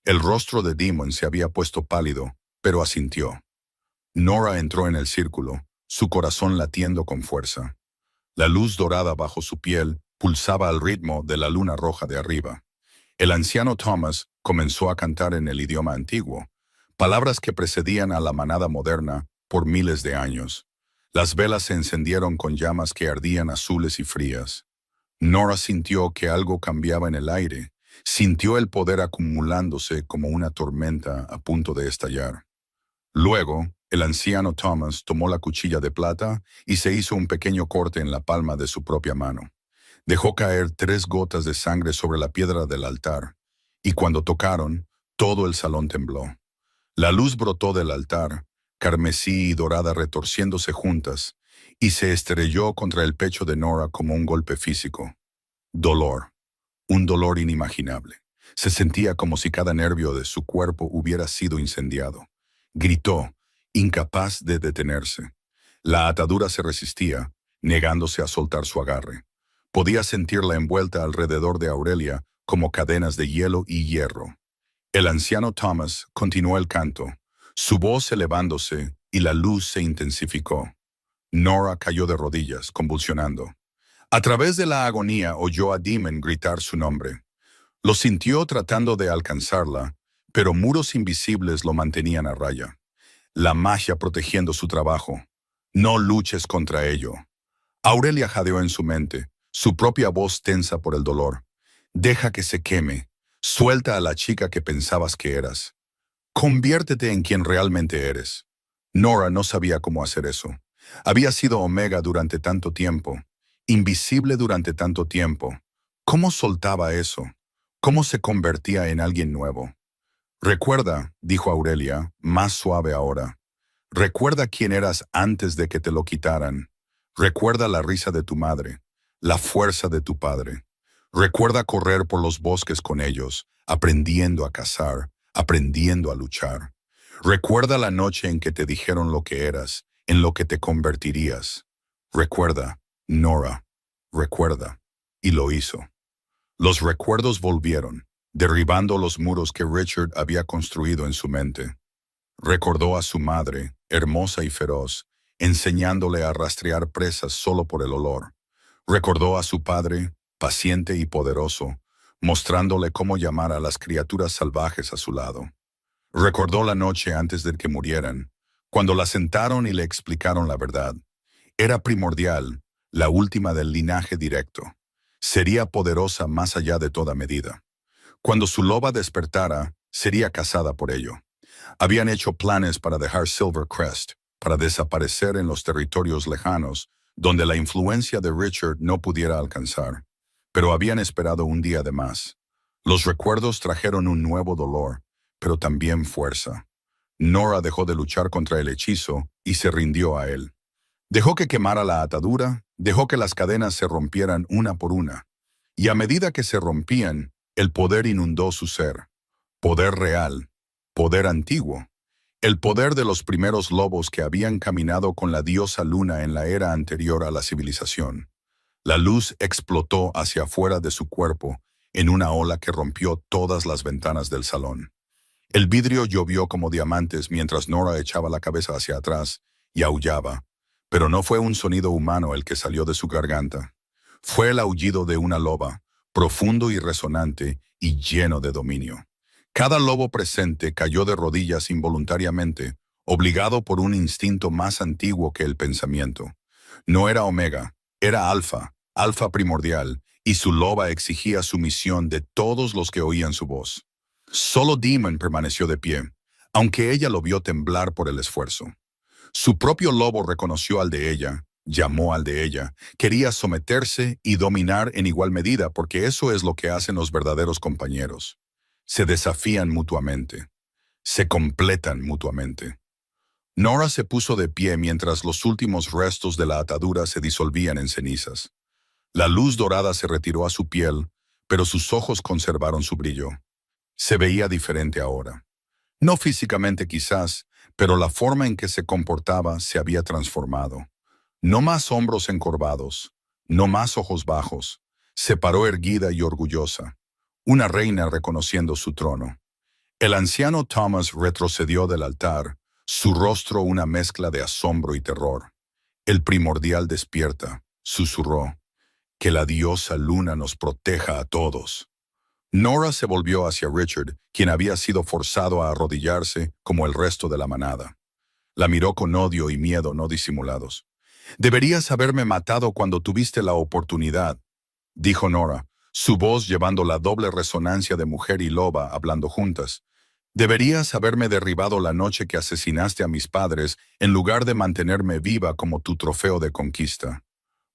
El rostro de Demon se había puesto pálido, pero asintió. Nora entró en el círculo, su corazón latiendo con fuerza. La luz dorada bajo su piel pulsaba al ritmo de la luna roja de arriba. El anciano Thomas comenzó a cantar en el idioma antiguo, palabras que precedían a la manada moderna por miles de años. Las velas se encendieron con llamas que ardían azules y frías. Nora sintió que algo cambiaba en el aire, sintió el poder acumulándose como una tormenta a punto de estallar. Luego, el anciano Thomas tomó la cuchilla de plata y se hizo un pequeño corte en la palma de su propia mano. Dejó caer 3 gotas de sangre sobre la piedra del altar, y cuando tocaron, todo el salón tembló. La luz brotó del altar, carmesí y dorada retorciéndose juntas, y se estrelló contra el pecho de Nora como un golpe físico. Dolor, un dolor inimaginable. Se sentía como si cada nervio de su cuerpo hubiera sido incendiado. Gritó, incapaz de detenerse. La atadura se resistía, negándose a soltar su agarre. Podía sentirla envuelta alrededor de Aurelia como cadenas de hielo y hierro. El anciano Thomas continuó el canto, su voz elevándose y la luz se intensificó. Nora cayó de rodillas, convulsionando. A través de la agonía oyó a Demon gritar su nombre. Lo sintió tratando de alcanzarla, pero muros invisibles lo mantenían a raya. La magia protegiendo su trabajo. No luches contra ello. Aurelia jadeó en su mente, su propia voz tensa por el dolor. Deja que se queme. Suelta a la chica que pensabas que eras. Conviértete en quien realmente eres. Nora no sabía cómo hacer eso. Había sido Omega durante tanto tiempo, invisible durante tanto tiempo. ¿Cómo soltaba eso? ¿Cómo se convertía en alguien nuevo? Recuerda, dijo Aurelia, más suave ahora. Recuerda quién eras antes de que te lo quitaran. Recuerda la risa de tu madre, la fuerza de tu padre. Recuerda correr por los bosques con ellos, aprendiendo a cazar, aprendiendo a luchar. Recuerda la noche en que te dijeron lo que eras, en lo que te convertirías. Recuerda, Nora, recuerda. Y lo hizo. Los recuerdos volvieron, derribando los muros que Richard había construido en su mente. Recordó a su madre, hermosa y feroz, enseñándole a rastrear presas solo por el olor. Recordó a su padre, paciente y poderoso, mostrándole cómo llamar a las criaturas salvajes a su lado. Recordó la noche antes de que murieran, cuando la sentaron y le explicaron la verdad. Era primordial, la última del linaje directo. Sería poderosa más allá de toda medida. Cuando su loba despertara, sería cazada por ello. Habían hecho planes para dejar Silvercrest, para desaparecer en los territorios lejanos, donde la influencia de Richard no pudiera alcanzar. Pero habían esperado un día de más. Los recuerdos trajeron un nuevo dolor, pero también fuerza. Nora dejó de luchar contra el hechizo y se rindió a él. Dejó que quemara la atadura, dejó que las cadenas se rompieran una por una. Y a medida que se rompían, el poder inundó su ser. Poder real, poder antiguo. El poder de los primeros lobos que habían caminado con la diosa luna en la era anterior a la civilización. La luz explotó hacia afuera de su cuerpo en una ola que rompió todas las ventanas del salón. El vidrio llovió como diamantes mientras Nora echaba la cabeza hacia atrás y aullaba, pero no fue un sonido humano el que salió de su garganta. Fue el aullido de una loba, profundo y resonante y lleno de dominio. Cada lobo presente cayó de rodillas involuntariamente, obligado por un instinto más antiguo que el pensamiento. No era Omega, era Alfa, alfa primordial, y su loba exigía sumisión de todos los que oían su voz. Solo Demon permaneció de pie, aunque ella lo vio temblar por el esfuerzo. Su propio lobo reconoció al de ella, llamó al de ella, quería someterse y dominar en igual medida, porque eso es lo que hacen los verdaderos compañeros. Se desafían mutuamente, se completan mutuamente. Nora se puso de pie mientras los últimos restos de la atadura se disolvían en cenizas. La luz dorada se retiró a su piel, pero sus ojos conservaron su brillo. Se veía diferente ahora. No físicamente quizás, pero la forma en que se comportaba se había transformado. No más hombros encorvados, no más ojos bajos. Se paró erguida y orgullosa, una reina reconociendo su trono. El anciano Thomas retrocedió del altar, su rostro una mezcla de asombro y terror. El primordial despierta, susurró. Que la diosa Luna nos proteja a todos. Nora se volvió hacia Richard, quien había sido forzado a arrodillarse como el resto de la manada. La miró con odio y miedo no disimulados. «Deberías haberme matado cuando tuviste la oportunidad», dijo Nora, su voz llevando la doble resonancia de mujer y loba hablando juntas. «Deberías haberme derribado la noche que asesinaste a mis padres en lugar de mantenerme viva como tu trofeo de conquista.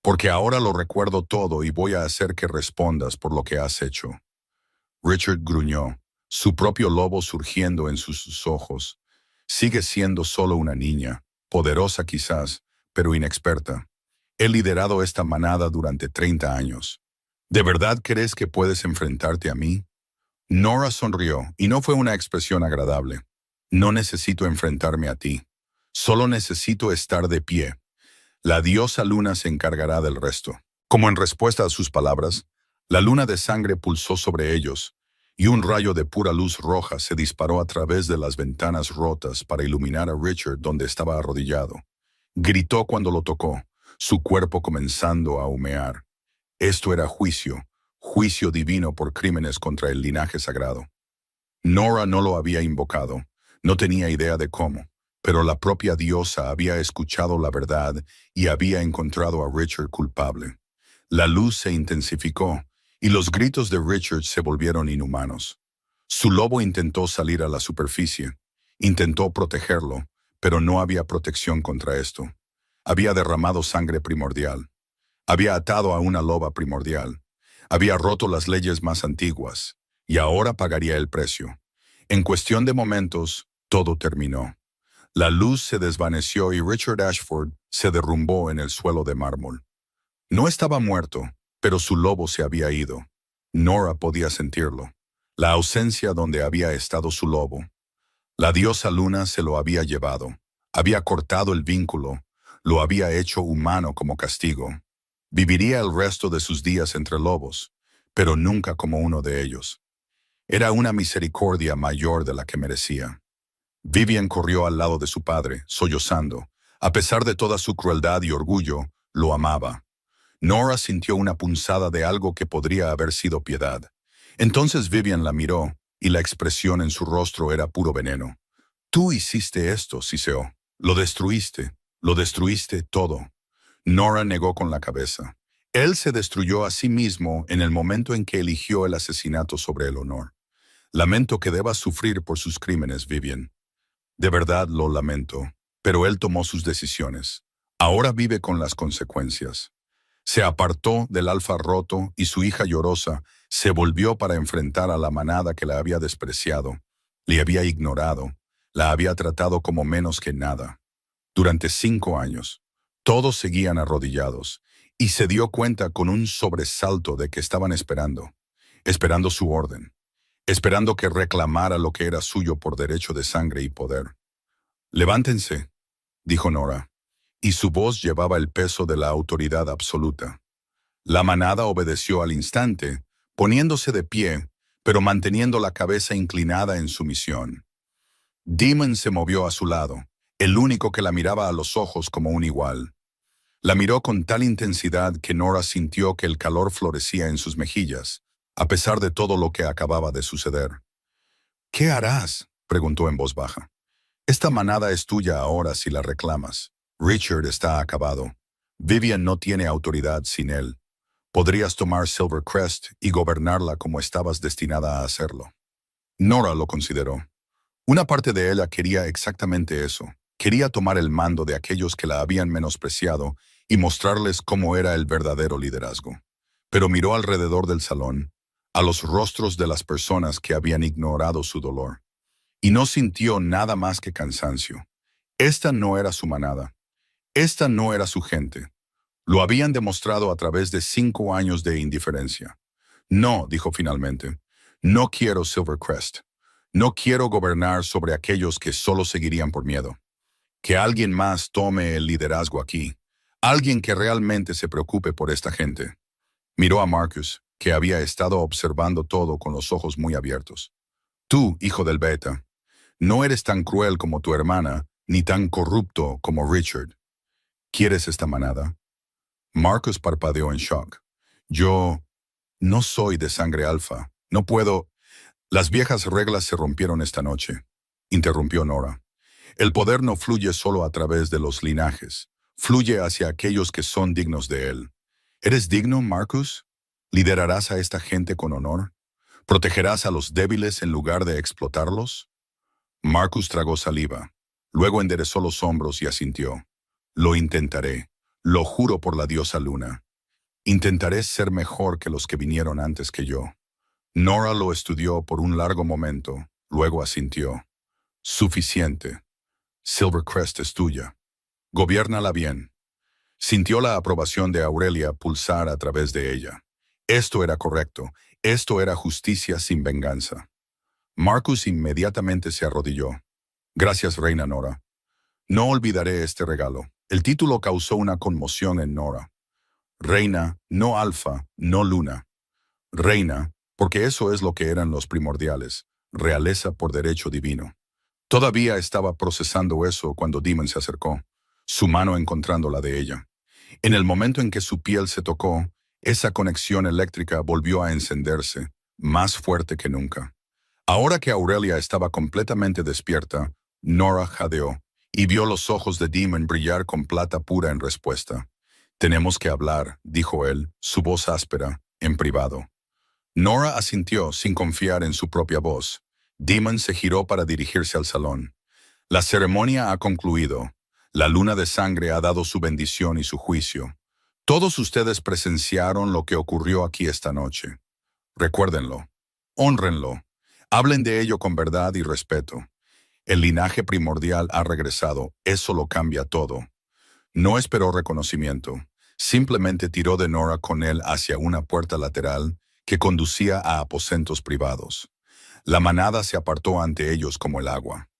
Porque ahora lo recuerdo todo y voy a hacer que respondas por lo que has hecho». Richard gruñó, su propio lobo surgiendo en sus ojos. Sigue siendo solo una niña, poderosa quizás, pero inexperta. He liderado esta manada durante 30 años. ¿De verdad crees que puedes enfrentarte a mí? Nora sonrió, y no fue una expresión agradable. No necesito enfrentarme a ti. Solo necesito estar de pie. La diosa Luna se encargará del resto. Como en respuesta a sus palabras, la luna de sangre pulsó sobre ellos, y un rayo de pura luz roja se disparó a través de las ventanas rotas para iluminar a Richard donde estaba arrodillado. Gritó cuando lo tocó, su cuerpo comenzando a humear. Esto era juicio, juicio divino por crímenes contra el linaje sagrado. Nora no lo había invocado, no tenía idea de cómo, pero la propia diosa había escuchado la verdad y había encontrado a Richard culpable. La luz se intensificó, y los gritos de Richard se volvieron inhumanos. Su lobo intentó salir a la superficie, intentó protegerlo, pero no había protección contra esto. Había derramado sangre primordial. Había atado a una loba primordial. Había roto las leyes más antiguas, y ahora pagaría el precio. En cuestión de momentos, todo terminó. La luz se desvaneció y Richard Ashford se derrumbó en el suelo de mármol. No estaba muerto, pero su lobo se había ido. Nora podía sentirlo. La ausencia donde había estado su lobo. La diosa Luna se lo había llevado. Había cortado el vínculo. Lo había hecho humano como castigo. Viviría el resto de sus días entre lobos, pero nunca como uno de ellos. Era una misericordia mayor de la que merecía. Vivian corrió al lado de su padre, sollozando. A pesar de toda su crueldad y orgullo, lo amaba. Nora sintió una punzada de algo que podría haber sido piedad. Entonces Vivian la miró, y la expresión en su rostro era puro veneno. «Tú hiciste esto, siseó. Lo destruiste todo». Nora negó con la cabeza. Él se destruyó a sí mismo en el momento en que eligió el asesinato sobre el honor. Lamento que debas sufrir por sus crímenes, Vivian. De verdad lo lamento, pero él tomó sus decisiones. Ahora vive con las consecuencias. Se apartó del alfa roto y su hija llorosa se volvió para enfrentar a la manada que la había despreciado, le había ignorado, la había tratado como menos que nada. Durante 5 años, todos seguían arrodillados, y se dio cuenta con un sobresalto de que estaban esperando su orden, esperando que reclamara lo que era suyo por derecho de sangre y poder. «Levántense», dijo Nora, y su voz llevaba el peso de la autoridad absoluta. La manada obedeció al instante, poniéndose de pie, pero manteniendo la cabeza inclinada en sumisión. Demon se movió a su lado, el único que la miraba a los ojos como un igual. La miró con tal intensidad que Nora sintió que el calor florecía en sus mejillas, a pesar de todo lo que acababa de suceder. «¿Qué harás?», preguntó en voz baja. «Esta manada es tuya ahora si la reclamas. Richard está acabado. Vivian no tiene autoridad sin él. Podrías tomar Silvercrest y gobernarla como estabas destinada a hacerlo. Nora lo consideró. Una parte de ella quería exactamente eso. Quería tomar el mando de aquellos que la habían menospreciado y mostrarles cómo era el verdadero liderazgo. Pero miró alrededor del salón, a los rostros de las personas que habían ignorado su dolor, y no sintió nada más que cansancio. Esta no era su manada. Esta no era su gente. Lo habían demostrado a través de 5 años de indiferencia. No, dijo finalmente, no quiero Silvercrest. No quiero gobernar sobre aquellos que solo seguirían por miedo. Que alguien más tome el liderazgo aquí. Alguien que realmente se preocupe por esta gente. Miró a Marcus, que había estado observando todo con los ojos muy abiertos. Tú, hijo del Beta, no eres tan cruel como tu hermana, ni tan corrupto como Richard. ¿Quieres esta manada? Marcus parpadeó en shock. Yo no soy de sangre alfa. No puedo. Las viejas reglas se rompieron esta noche, interrumpió Nora. El poder no fluye solo a través de los linajes. Fluye hacia aquellos que son dignos de él. ¿Eres digno, Marcus? ¿Liderarás a esta gente con honor? ¿Protegerás a los débiles en lugar de explotarlos? Marcus tragó saliva. Luego enderezó los hombros y asintió. Lo intentaré. Lo juro por la diosa Luna. Intentaré ser mejor que los que vinieron antes que yo. Nora lo estudió por un largo momento, luego asintió. Suficiente. Silvercrest es tuya. Gobiérnala bien. Sintió la aprobación de Aurelia pulsar a través de ella. Esto era correcto. Esto era justicia sin venganza. Marcus inmediatamente se arrodilló. Gracias, reina Nora. No olvidaré este regalo. El título causó una conmoción en Nora. Reina, no alfa, no luna. Reina, porque eso es lo que eran los primordiales, realeza por derecho divino. Todavía estaba procesando eso cuando Demon se acercó, su mano encontrando la de ella. En el momento en que su piel se tocó, esa conexión eléctrica volvió a encenderse, más fuerte que nunca. Ahora que Aurelia estaba completamente despierta, Nora jadeó y vio los ojos de Demon brillar con plata pura en respuesta. Tenemos que hablar, dijo él, su voz áspera, en privado. Nora asintió sin confiar en su propia voz. Demon se giró para dirigirse al salón. La ceremonia ha concluido. La luna de sangre ha dado su bendición y su juicio. Todos ustedes presenciaron lo que ocurrió aquí esta noche. Recuérdenlo. Hónrenlo. Hablen de ello con verdad y respeto. El linaje primordial ha regresado. Eso lo cambia todo. No esperó reconocimiento. Simplemente tiró de Nora con él hacia una puerta lateral que conducía a aposentos privados. La manada se apartó ante ellos como el agua.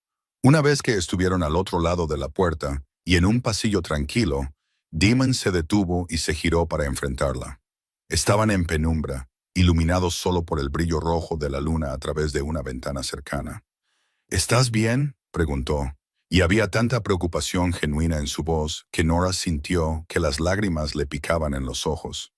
Una vez que estuvieron al otro lado de la puerta y en un pasillo tranquilo, Demon se detuvo y se giró para enfrentarla. Estaban en penumbra, iluminados solo por el brillo rojo de la luna a través de una ventana cercana. ¿Estás bien?, preguntó, y había tanta preocupación genuina en su voz que Nora sintió que las lágrimas le picaban en los ojos.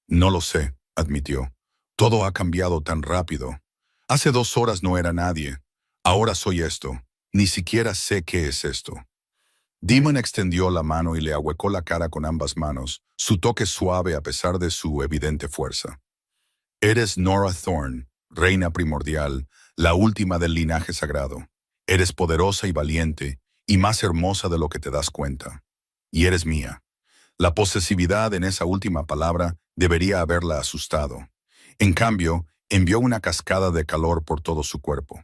No lo sé, admitió. Todo ha cambiado tan rápido. Hace 2 horas no era nadie. Ahora soy esto. Ni siquiera sé qué es esto. Demon extendió la mano y le ahuecó la cara con ambas manos, su toque suave a pesar de su evidente fuerza. Eres Nora Thorne, reina primordial, la última del linaje sagrado. Eres poderosa y valiente, y más hermosa de lo que te das cuenta. Y eres mía. La posesividad en esa última palabra debería haberla asustado. En cambio, envió una cascada de calor por todo su cuerpo.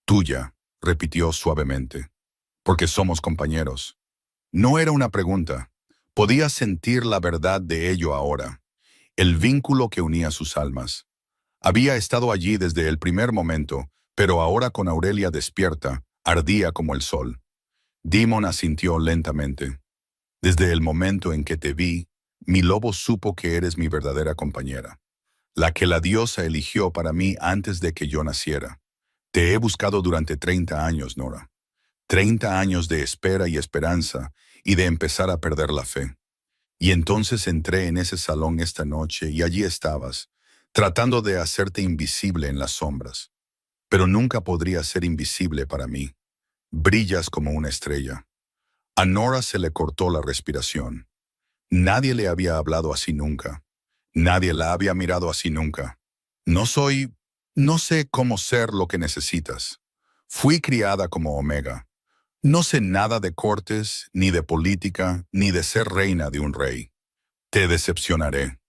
Tuya, repitió suavemente. Porque somos compañeros. No era una pregunta. Podía sentir la verdad de ello ahora. El vínculo que unía sus almas. Había estado allí desde el primer momento, pero ahora con Aurelia despierta, ardía como el sol. Demon asintió lentamente. Desde el momento en que te vi, mi lobo supo que eres mi verdadera compañera. La que la diosa eligió para mí antes de que yo naciera. Te he buscado durante 30 años, Nora. 30 años de espera y esperanza y de empezar a perder la fe. Y entonces entré en ese salón esta noche y allí estabas, tratando de hacerte invisible en las sombras. Pero nunca podrías ser invisible para mí. Brillas como una estrella. A Nora se le cortó la respiración. Nadie le había hablado así nunca. Nadie la había mirado así nunca. No soy, no sé cómo ser lo que necesitas. Fui criada como Omega. No sé nada de cortes, ni de política, ni de ser reina de un rey. Te decepcionaré.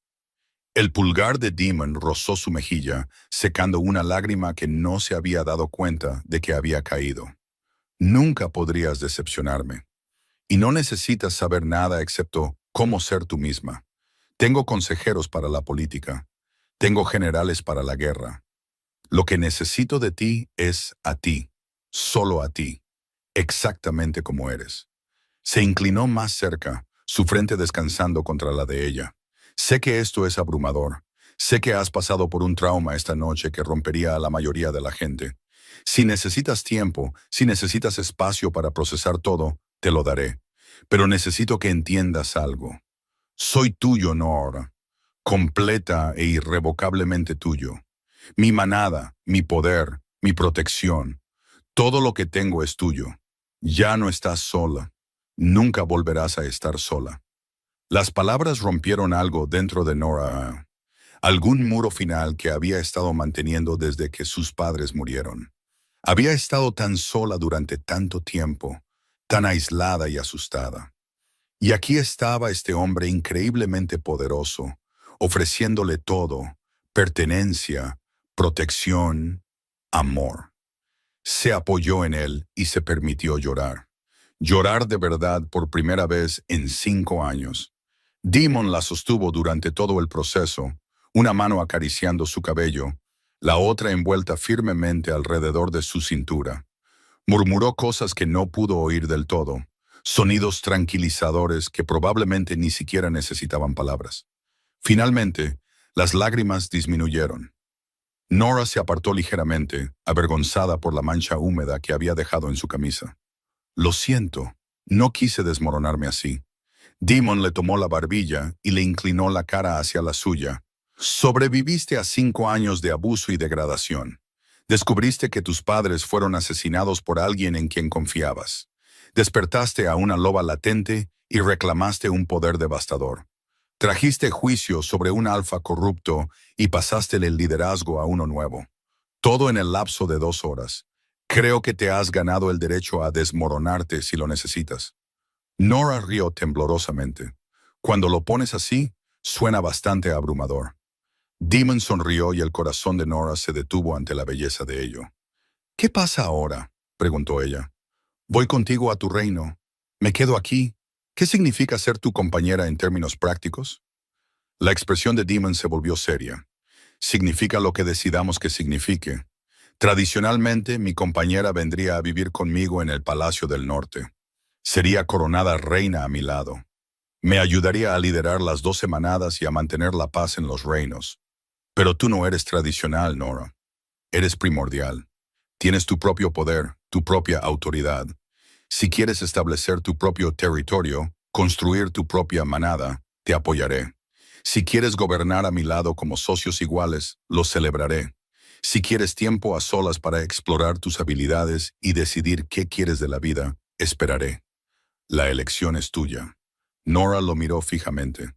El pulgar de Demon rozó su mejilla, secando una lágrima que no se había dado cuenta de que había caído. Nunca podrías decepcionarme. Y no necesitas saber nada excepto cómo ser tú misma. Tengo consejeros para la política. Tengo generales para la guerra. Lo que necesito de ti es a ti, solo a ti, exactamente como eres. Se inclinó más cerca, su frente descansando contra la de ella. Sé que esto es abrumador. Sé que has pasado por un trauma esta noche que rompería a la mayoría de la gente. Si necesitas tiempo, si necesitas espacio para procesar todo, te lo daré. Pero necesito que entiendas algo. Soy tuyo, Nora, completa e irrevocablemente tuyo. Mi manada, mi poder, mi protección, todo lo que tengo es tuyo. Ya no estás sola. Nunca volverás a estar sola. Las palabras rompieron algo dentro de Nora, algún muro final que había estado manteniendo desde que sus padres murieron. Había estado tan sola durante tanto tiempo, tan aislada y asustada. Y aquí estaba este hombre increíblemente poderoso, ofreciéndole todo, pertenencia, protección, amor. Se apoyó en él y se permitió llorar. Llorar de verdad por primera vez en 5 años. Demon la sostuvo durante todo el proceso, una mano acariciando su cabello, la otra envuelta firmemente alrededor de su cintura. Murmuró cosas que no pudo oír del todo, sonidos tranquilizadores que probablemente ni siquiera necesitaban palabras. Finalmente, las lágrimas disminuyeron. Nora se apartó ligeramente, avergonzada por la mancha húmeda que había dejado en su camisa. Lo siento, no quise desmoronarme así. Demon le tomó la barbilla y le inclinó la cara hacia la suya. Sobreviviste a 5 años de abuso y degradación. Descubriste que tus padres fueron asesinados por alguien en quien confiabas. Despertaste a una loba latente y reclamaste un poder devastador. Trajiste juicio sobre un alfa corrupto y pasaste el liderazgo a uno nuevo. Todo en el lapso de 2 horas. Creo que te has ganado el derecho a desmoronarte si lo necesitas. Nora rió temblorosamente. Cuando lo pones así, suena bastante abrumador. Demon sonrió y el corazón de Nora se detuvo ante la belleza de ello. ¿Qué pasa ahora?, preguntó ella. Voy contigo a tu reino. Me quedo aquí. ¿Qué significa ser tu compañera en términos prácticos? La expresión de Demon se volvió seria. Significa lo que decidamos que signifique. Tradicionalmente, mi compañera vendría a vivir conmigo en el Palacio del Norte. Sería coronada reina a mi lado. Me ayudaría a liderar las 12 manadas y a mantener la paz en los reinos. Pero tú no eres tradicional, Nora. Eres primordial. Tienes tu propio poder, tu propia autoridad. Si quieres establecer tu propio territorio, construir tu propia manada, te apoyaré. Si quieres gobernar a mi lado como socios iguales, lo celebraré. Si quieres tiempo a solas para explorar tus habilidades y decidir qué quieres de la vida, esperaré. La elección es tuya. Nora lo miró fijamente.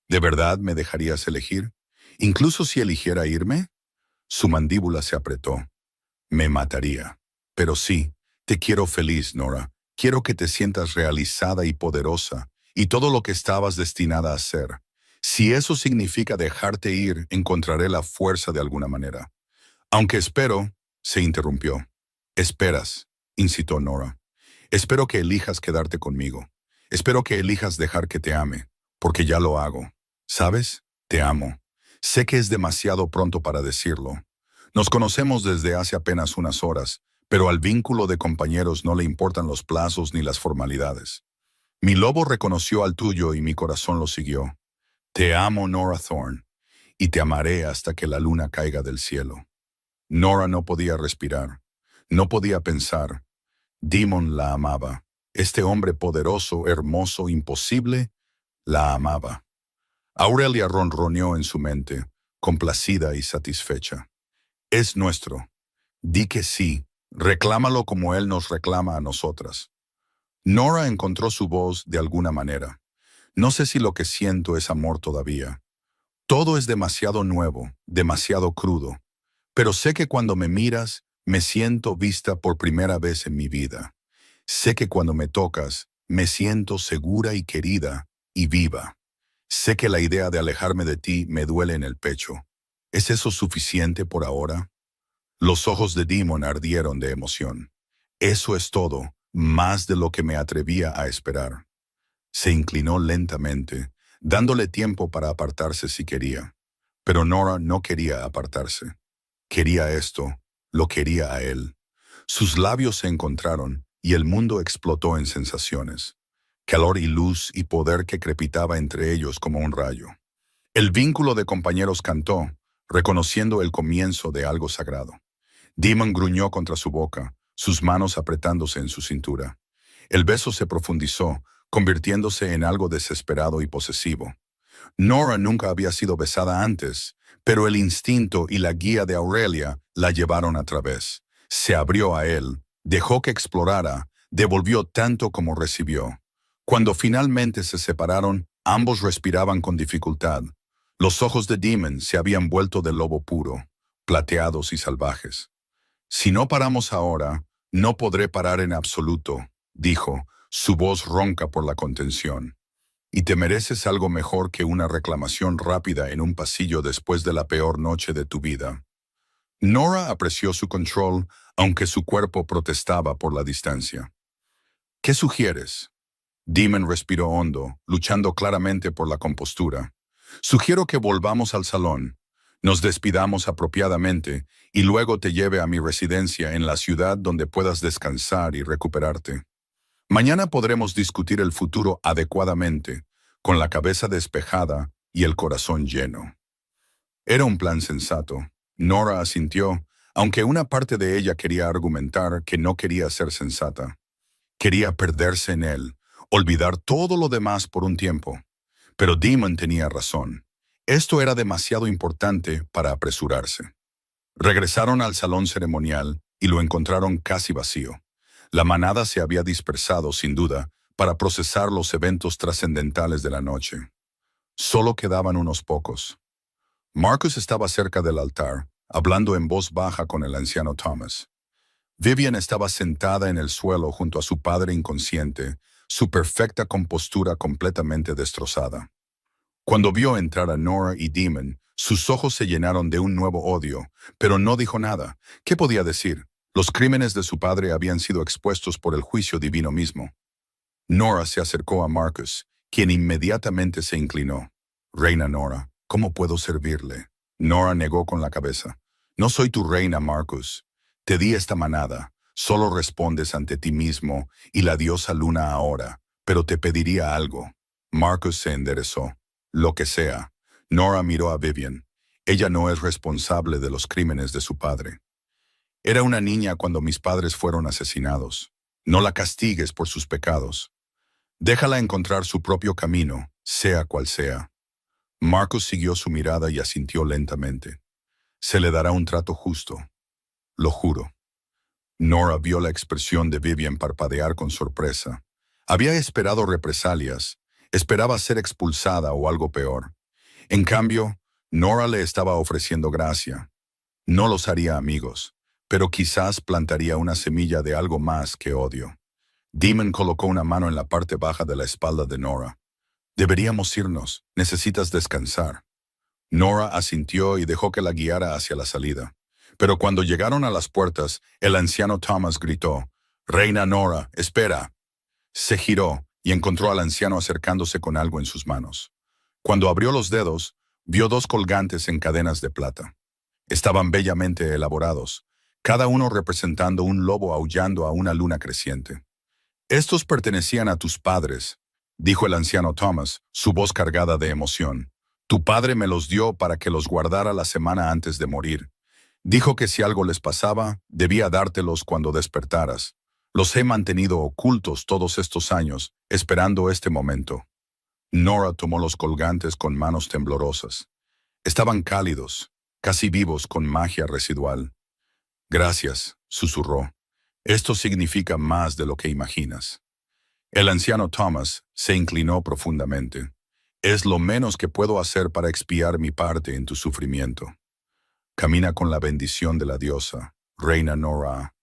¿De verdad me dejarías elegir? ¿Incluso si eligiera irme? Su mandíbula se apretó. Me mataría. Pero sí, te quiero feliz, Nora. Quiero que te sientas realizada y poderosa, y todo lo que estabas destinada a ser. Si eso significa dejarte ir, encontraré la fuerza de alguna manera. Aunque espero, se interrumpió. Esperas, incitó Nora. Espero que elijas quedarte conmigo. Espero que elijas dejar que te ame, porque ya lo hago. ¿Sabes? Te amo. Sé que es demasiado pronto para decirlo. Nos conocemos desde hace apenas unas horas, pero al vínculo de compañeros no le importan los plazos ni las formalidades. Mi lobo reconoció al tuyo y mi corazón lo siguió. Te amo, Nora Thorne, y te amaré hasta que la luna caiga del cielo. Nora no podía respirar, no podía pensar. Demon la amaba. Este hombre poderoso, hermoso, imposible, la amaba. Aurelia ronroneó en su mente, complacida y satisfecha. Es nuestro. Di que sí. Reclámalo como él nos reclama a nosotras. Nora encontró su voz de alguna manera. No sé si lo que siento es amor todavía. Todo es demasiado nuevo, demasiado crudo. Pero sé que cuando me miras, me siento vista por primera vez en mi vida. Sé que cuando me tocas, me siento segura y querida y viva. Sé que la idea de alejarme de ti me duele en el pecho. ¿Es eso suficiente por ahora? Los ojos de Demon ardieron de emoción. Eso es todo, más de lo que me atrevía a esperar. Se inclinó lentamente, dándole tiempo para apartarse si quería. Pero Nora no quería apartarse. Quería esto, lo quería a él. Sus labios se encontraron y el mundo explotó en sensaciones. Calor y luz y poder que crepitaba entre ellos como un rayo. El vínculo de compañeros cantó, reconociendo el comienzo de algo sagrado. Demon gruñó contra su boca, sus manos apretándose en su cintura. El beso se profundizó, convirtiéndose en algo desesperado y posesivo. Nora nunca había sido besada antes, pero el instinto y la guía de Aurelia la llevaron a través. Se abrió a él, dejó que explorara, devolvió tanto como recibió. Cuando finalmente se separaron, ambos respiraban con dificultad. Los ojos de Demon se habían vuelto de lobo puro, plateados y salvajes. Si no paramos ahora, no podré parar en absoluto, dijo, su voz ronca por la contención. Y te mereces algo mejor que una reclamación rápida en un pasillo después de la peor noche de tu vida. Nora apreció su control, aunque su cuerpo protestaba por la distancia. ¿Qué sugieres? Demon respiró hondo, luchando claramente por la compostura. Sugiero que volvamos al salón, nos despidamos apropiadamente y luego te lleve a mi residencia en la ciudad donde puedas descansar y recuperarte. Mañana podremos discutir el futuro adecuadamente, con la cabeza despejada y el corazón lleno. Era un plan sensato. Nora asintió, aunque una parte de ella quería argumentar que no quería ser sensata. Quería perderse en él, olvidar todo lo demás por un tiempo. Pero Demon tenía razón. Esto era demasiado importante para apresurarse. Regresaron al salón ceremonial y lo encontraron casi vacío. La manada se había dispersado, sin duda, para procesar los eventos trascendentales de la noche. Solo quedaban unos pocos. Marcus estaba cerca del altar, hablando en voz baja con el anciano Thomas. Vivian estaba sentada en el suelo junto a su padre inconsciente, su perfecta compostura completamente destrozada. Cuando vio entrar a Nora y Demon, sus ojos se llenaron de un nuevo odio, pero no dijo nada. ¿Qué podía decir? Los crímenes de su padre habían sido expuestos por el juicio divino mismo. Nora se acercó a Marcus, quien inmediatamente se inclinó. Reina Nora, ¿cómo puedo servirle? Nora negó con la cabeza. No soy tu reina, Marcus. Te di esta manada. Solo respondes ante ti mismo y la diosa Luna ahora, pero te pediría algo. Marcus se enderezó. Lo que sea. Nora miró a Vivian. Ella no es responsable de los crímenes de su padre. Era una niña cuando mis padres fueron asesinados. No la castigues por sus pecados. Déjala encontrar su propio camino, sea cual sea. Marcus siguió su mirada y asintió lentamente. Se le dará un trato justo. Lo juro. Nora vio la expresión de Vivian parpadear con sorpresa. Había esperado represalias, esperaba ser expulsada o algo peor. En cambio, Nora le estaba ofreciendo gracia. No los haría amigos, pero quizás plantaría una semilla de algo más que odio. Demon colocó una mano en la parte baja de la espalda de Nora. Deberíamos irnos, necesitas descansar. Nora asintió y dejó que la guiara hacia la salida. Pero cuando llegaron a las puertas, el anciano Thomas gritó, «Reina Nora, espera». Se giró y encontró al anciano acercándose con algo en sus manos. Cuando abrió los dedos, vio dos colgantes en cadenas de plata. Estaban bellamente elaborados, cada uno representando un lobo aullando a una luna creciente. «Estos pertenecían a tus padres», dijo el anciano Thomas, su voz cargada de emoción. «Tu padre me los dio para que los guardara la semana antes de morir. Dijo que si algo les pasaba, debía dártelos cuando despertaras. Los he mantenido ocultos todos estos años, esperando este momento». Nora tomó los colgantes con manos temblorosas. Estaban cálidos, casi vivos con magia residual. «Gracias», susurró. «Esto significa más de lo que imaginas». El anciano Thomas se inclinó profundamente. Es lo menos que puedo hacer para expiar mi parte en tu sufrimiento. Camina con la bendición de la diosa, reina Nora,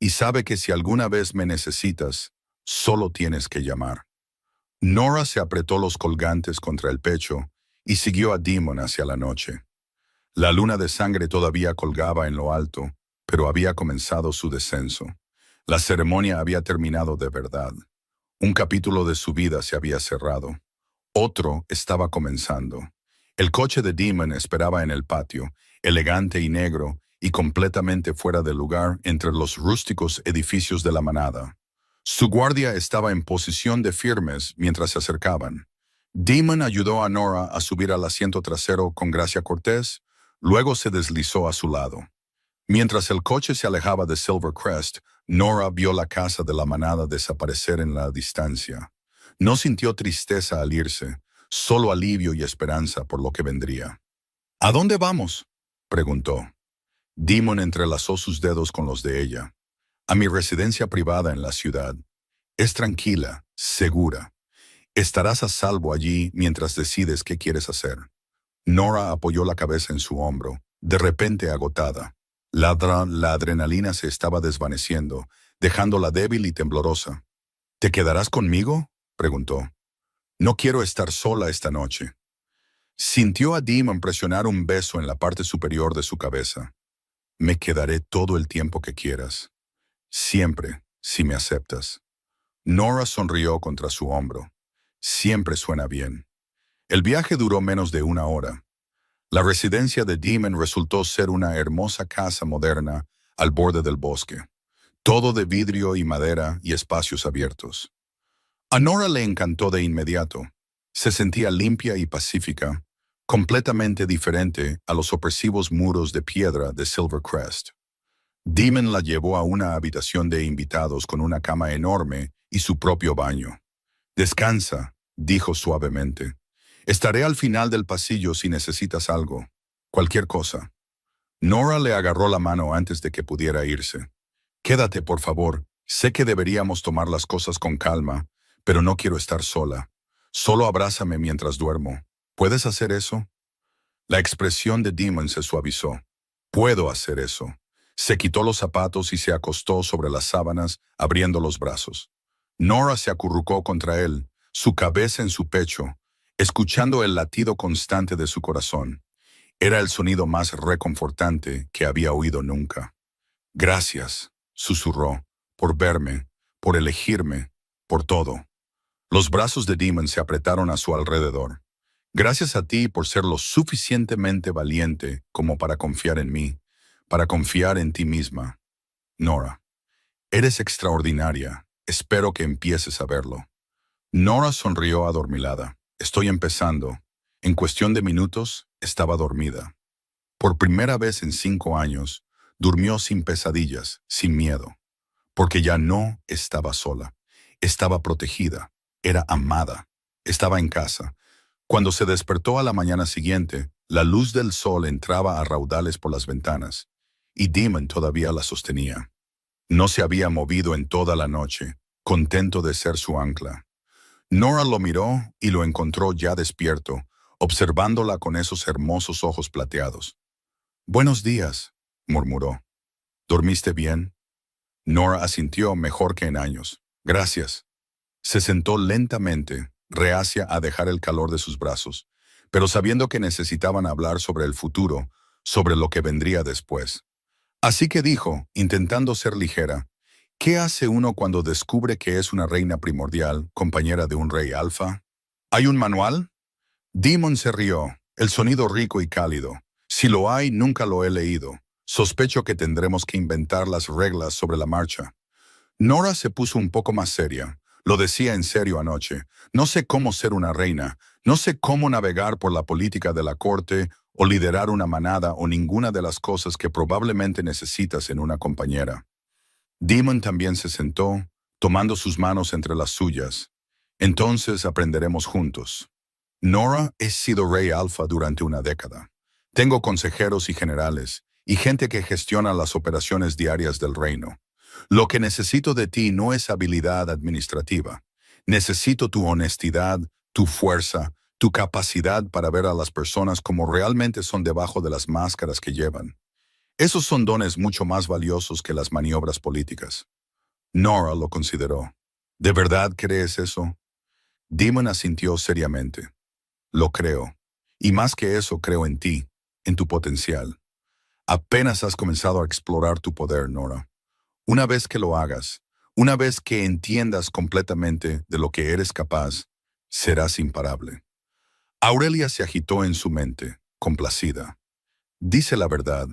y sabe que si alguna vez me necesitas, solo tienes que llamar. Nora se apretó los colgantes contra el pecho y siguió a Demon hacia la noche. La luna de sangre todavía colgaba en lo alto, pero había comenzado su descenso. La ceremonia había terminado de verdad. Un capítulo de su vida se había cerrado. Otro estaba comenzando. El coche de Demon esperaba en el patio, elegante y negro, y completamente fuera de lugar entre los rústicos edificios de la manada. Su guardia estaba en posición de firmes mientras se acercaban. Demon ayudó a Nora a subir al asiento trasero con gracia cortés, luego se deslizó a su lado. Mientras el coche se alejaba de Silvercrest, Nora vio la casa de la manada desaparecer en la distancia. No sintió tristeza al irse, solo alivio y esperanza por lo que vendría. ¿A dónde vamos?, preguntó. Demon entrelazó sus dedos con los de ella. A mi residencia privada en la ciudad. Es tranquila, segura. Estarás a salvo allí mientras decides qué quieres hacer. Nora apoyó la cabeza en su hombro, de repente agotada. La adrenalina se estaba desvaneciendo, dejándola débil y temblorosa. ¿Te quedarás conmigo?, preguntó. No quiero estar sola esta noche. Sintió a Demon presionar un beso en la parte superior de su cabeza. Me quedaré todo el tiempo que quieras. Siempre, si me aceptas. Nora sonrió contra su hombro. Siempre suena bien. El viaje duró menos de 1 hora. La residencia de Demon resultó ser una hermosa casa moderna al borde del bosque. Todo de vidrio y madera y espacios abiertos. A Nora le encantó de inmediato. Se sentía limpia y pacífica, completamente diferente a los opresivos muros de piedra de Silvercrest. Demon la llevó a una habitación de invitados con una cama enorme y su propio baño. Descansa, dijo suavemente. Estaré al final del pasillo si necesitas algo. Cualquier cosa. Nora le agarró la mano antes de que pudiera irse. Quédate, por favor. Sé que deberíamos tomar las cosas con calma, pero no quiero estar sola. Solo abrázame mientras duermo. ¿Puedes hacer eso? La expresión de Demon se suavizó. Puedo hacer eso. Se quitó los zapatos y se acostó sobre las sábanas, abriendo los brazos. Nora se acurrucó contra él, su cabeza en su pecho, escuchando el latido constante de su corazón. Era el sonido más reconfortante que había oído nunca. Gracias, susurró, por verme, por elegirme, por todo. Los brazos de Demon se apretaron a su alrededor. Gracias a ti por ser lo suficientemente valiente como para confiar en mí, para confiar en ti misma. Nora, eres extraordinaria. Espero que empieces a verlo. Nora sonrió adormilada. Estoy empezando. En cuestión de minutos, estaba dormida. Por primera vez en 5 años, durmió sin pesadillas, sin miedo. Porque ya no estaba sola. Estaba protegida. Era amada. Estaba en casa. Cuando se despertó a la mañana siguiente, la luz del sol entraba a raudales por las ventanas, y Demon todavía la sostenía. No se había movido en toda la noche, contento de ser su ancla. Nora lo miró y lo encontró ya despierto, observándola con esos hermosos ojos plateados. «Buenos días», murmuró. «¿Dormiste bien?» Nora asintió mejor que en años. «Gracias». Se sentó lentamente, reacia a dejar el calor de sus brazos, pero sabiendo que necesitaban hablar sobre el futuro, sobre lo que vendría después. Así que dijo, intentando ser ligera, ¿qué hace uno cuando descubre que es una reina primordial, compañera de un rey alfa? ¿Hay un manual? Demon se rió, el sonido rico y cálido. Si lo hay, nunca lo he leído. Sospecho que tendremos que inventar las reglas sobre la marcha. Nora se puso un poco más seria. Lo decía en serio anoche. No sé cómo ser una reina. No sé cómo navegar por la política de la corte o liderar una manada o ninguna de las cosas que probablemente necesitas en una compañera. Demon también se sentó, tomando sus manos entre las suyas. Entonces aprenderemos juntos. Nora, he sido rey alfa durante una década. Tengo consejeros y generales, y gente que gestiona las operaciones diarias del reino. Lo que necesito de ti no es habilidad administrativa. Necesito tu honestidad, tu fuerza, tu capacidad para ver a las personas como realmente son debajo de las máscaras que llevan. Esos son dones mucho más valiosos que las maniobras políticas. Nora lo consideró. ¿De verdad crees eso? Demon asintió seriamente. Lo creo. Y más que eso, creo en ti, en tu potencial. Apenas has comenzado a explorar tu poder, Nora. Una vez que lo hagas, una vez que entiendas completamente de lo que eres capaz, serás imparable. Aurelia se agitó en su mente, complacida. Dice la verdad.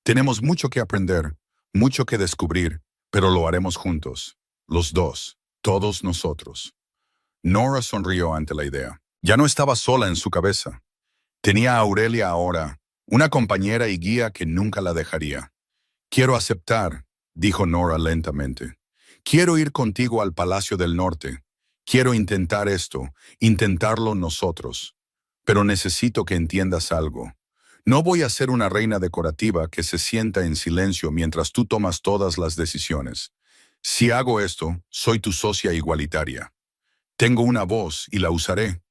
Tenemos mucho que aprender, mucho que descubrir, pero lo haremos juntos. Los dos, todos nosotros. Nora sonrió ante la idea. Ya no estaba sola en su cabeza. Tenía a Aurelia ahora, una compañera y guía que nunca la dejaría. Quiero aceptar, dijo Nora lentamente. Quiero ir contigo al Palacio del Norte. Quiero intentar esto, intentarlo nosotros. Pero necesito que entiendas algo. No voy a ser una reina decorativa que se sienta en silencio mientras tú tomas todas las decisiones. Si hago esto, soy tu socia igualitaria. Tengo una voz y la usaré.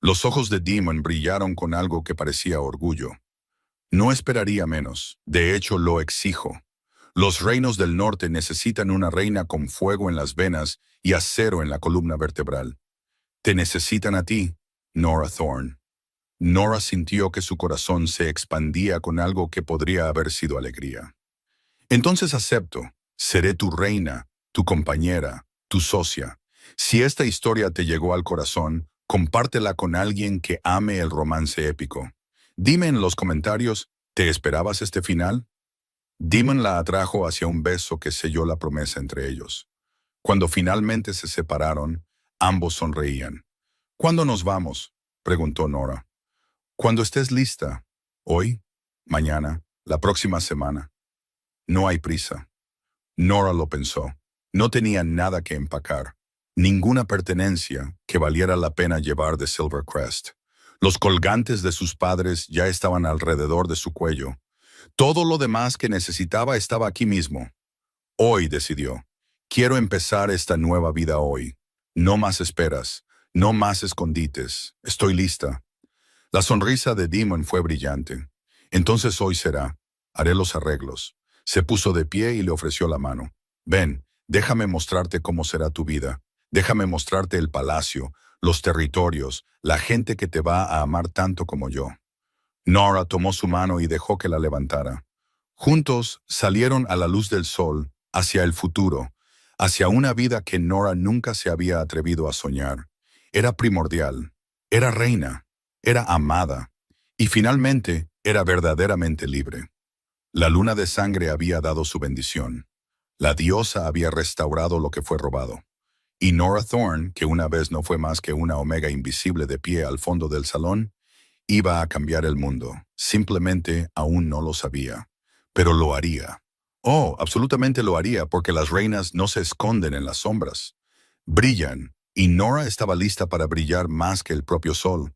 Los ojos de Demon brillaron con algo que parecía orgullo. No esperaría menos. De hecho, lo exijo. Los reinos del norte necesitan una reina con fuego en las venas y acero en la columna vertebral. Te necesitan a ti, Nora Thorne. Nora sintió que su corazón se expandía con algo que podría haber sido alegría. Entonces acepto. Seré tu reina, tu compañera, tu socia. Si esta historia te llegó al corazón, compártela con alguien que ame el romance épico. Dime en los comentarios, ¿te esperabas este final? Demon la atrajo hacia un beso que selló la promesa entre ellos. Cuando finalmente se separaron, ambos sonreían. ¿Cuándo nos vamos?, preguntó Nora. Cuando estés lista. Hoy, mañana, la próxima semana. No hay prisa. Nora lo pensó. No tenía nada que empacar. Ninguna pertenencia que valiera la pena llevar de Silvercrest. Los colgantes de sus padres ya estaban alrededor de su cuello. Todo lo demás que necesitaba estaba aquí mismo. Hoy decidió. Quiero empezar esta nueva vida hoy. No más esperas. No más escondites. Estoy lista. La sonrisa de Demon fue brillante. Entonces hoy será. Haré los arreglos. Se puso de pie y le ofreció la mano. Ven, déjame mostrarte cómo será tu vida. Déjame mostrarte el palacio, los territorios, la gente que te va a amar tanto como yo. Nora tomó su mano y dejó que la levantara. Juntos salieron a la luz del sol, hacia el futuro, hacia una vida que Nora nunca se había atrevido a soñar. Era primordial, era reina, era amada, y finalmente era verdaderamente libre. La luna de sangre había dado su bendición. La diosa había restaurado lo que fue robado. Y Nora Thorne, que una vez no fue más que una omega invisible de pie al fondo del salón, iba a cambiar el mundo. Simplemente aún no lo sabía. Pero lo haría. Oh, absolutamente lo haría porque las reinas no se esconden en las sombras. Brillan, y Nora estaba lista para brillar más que el propio sol.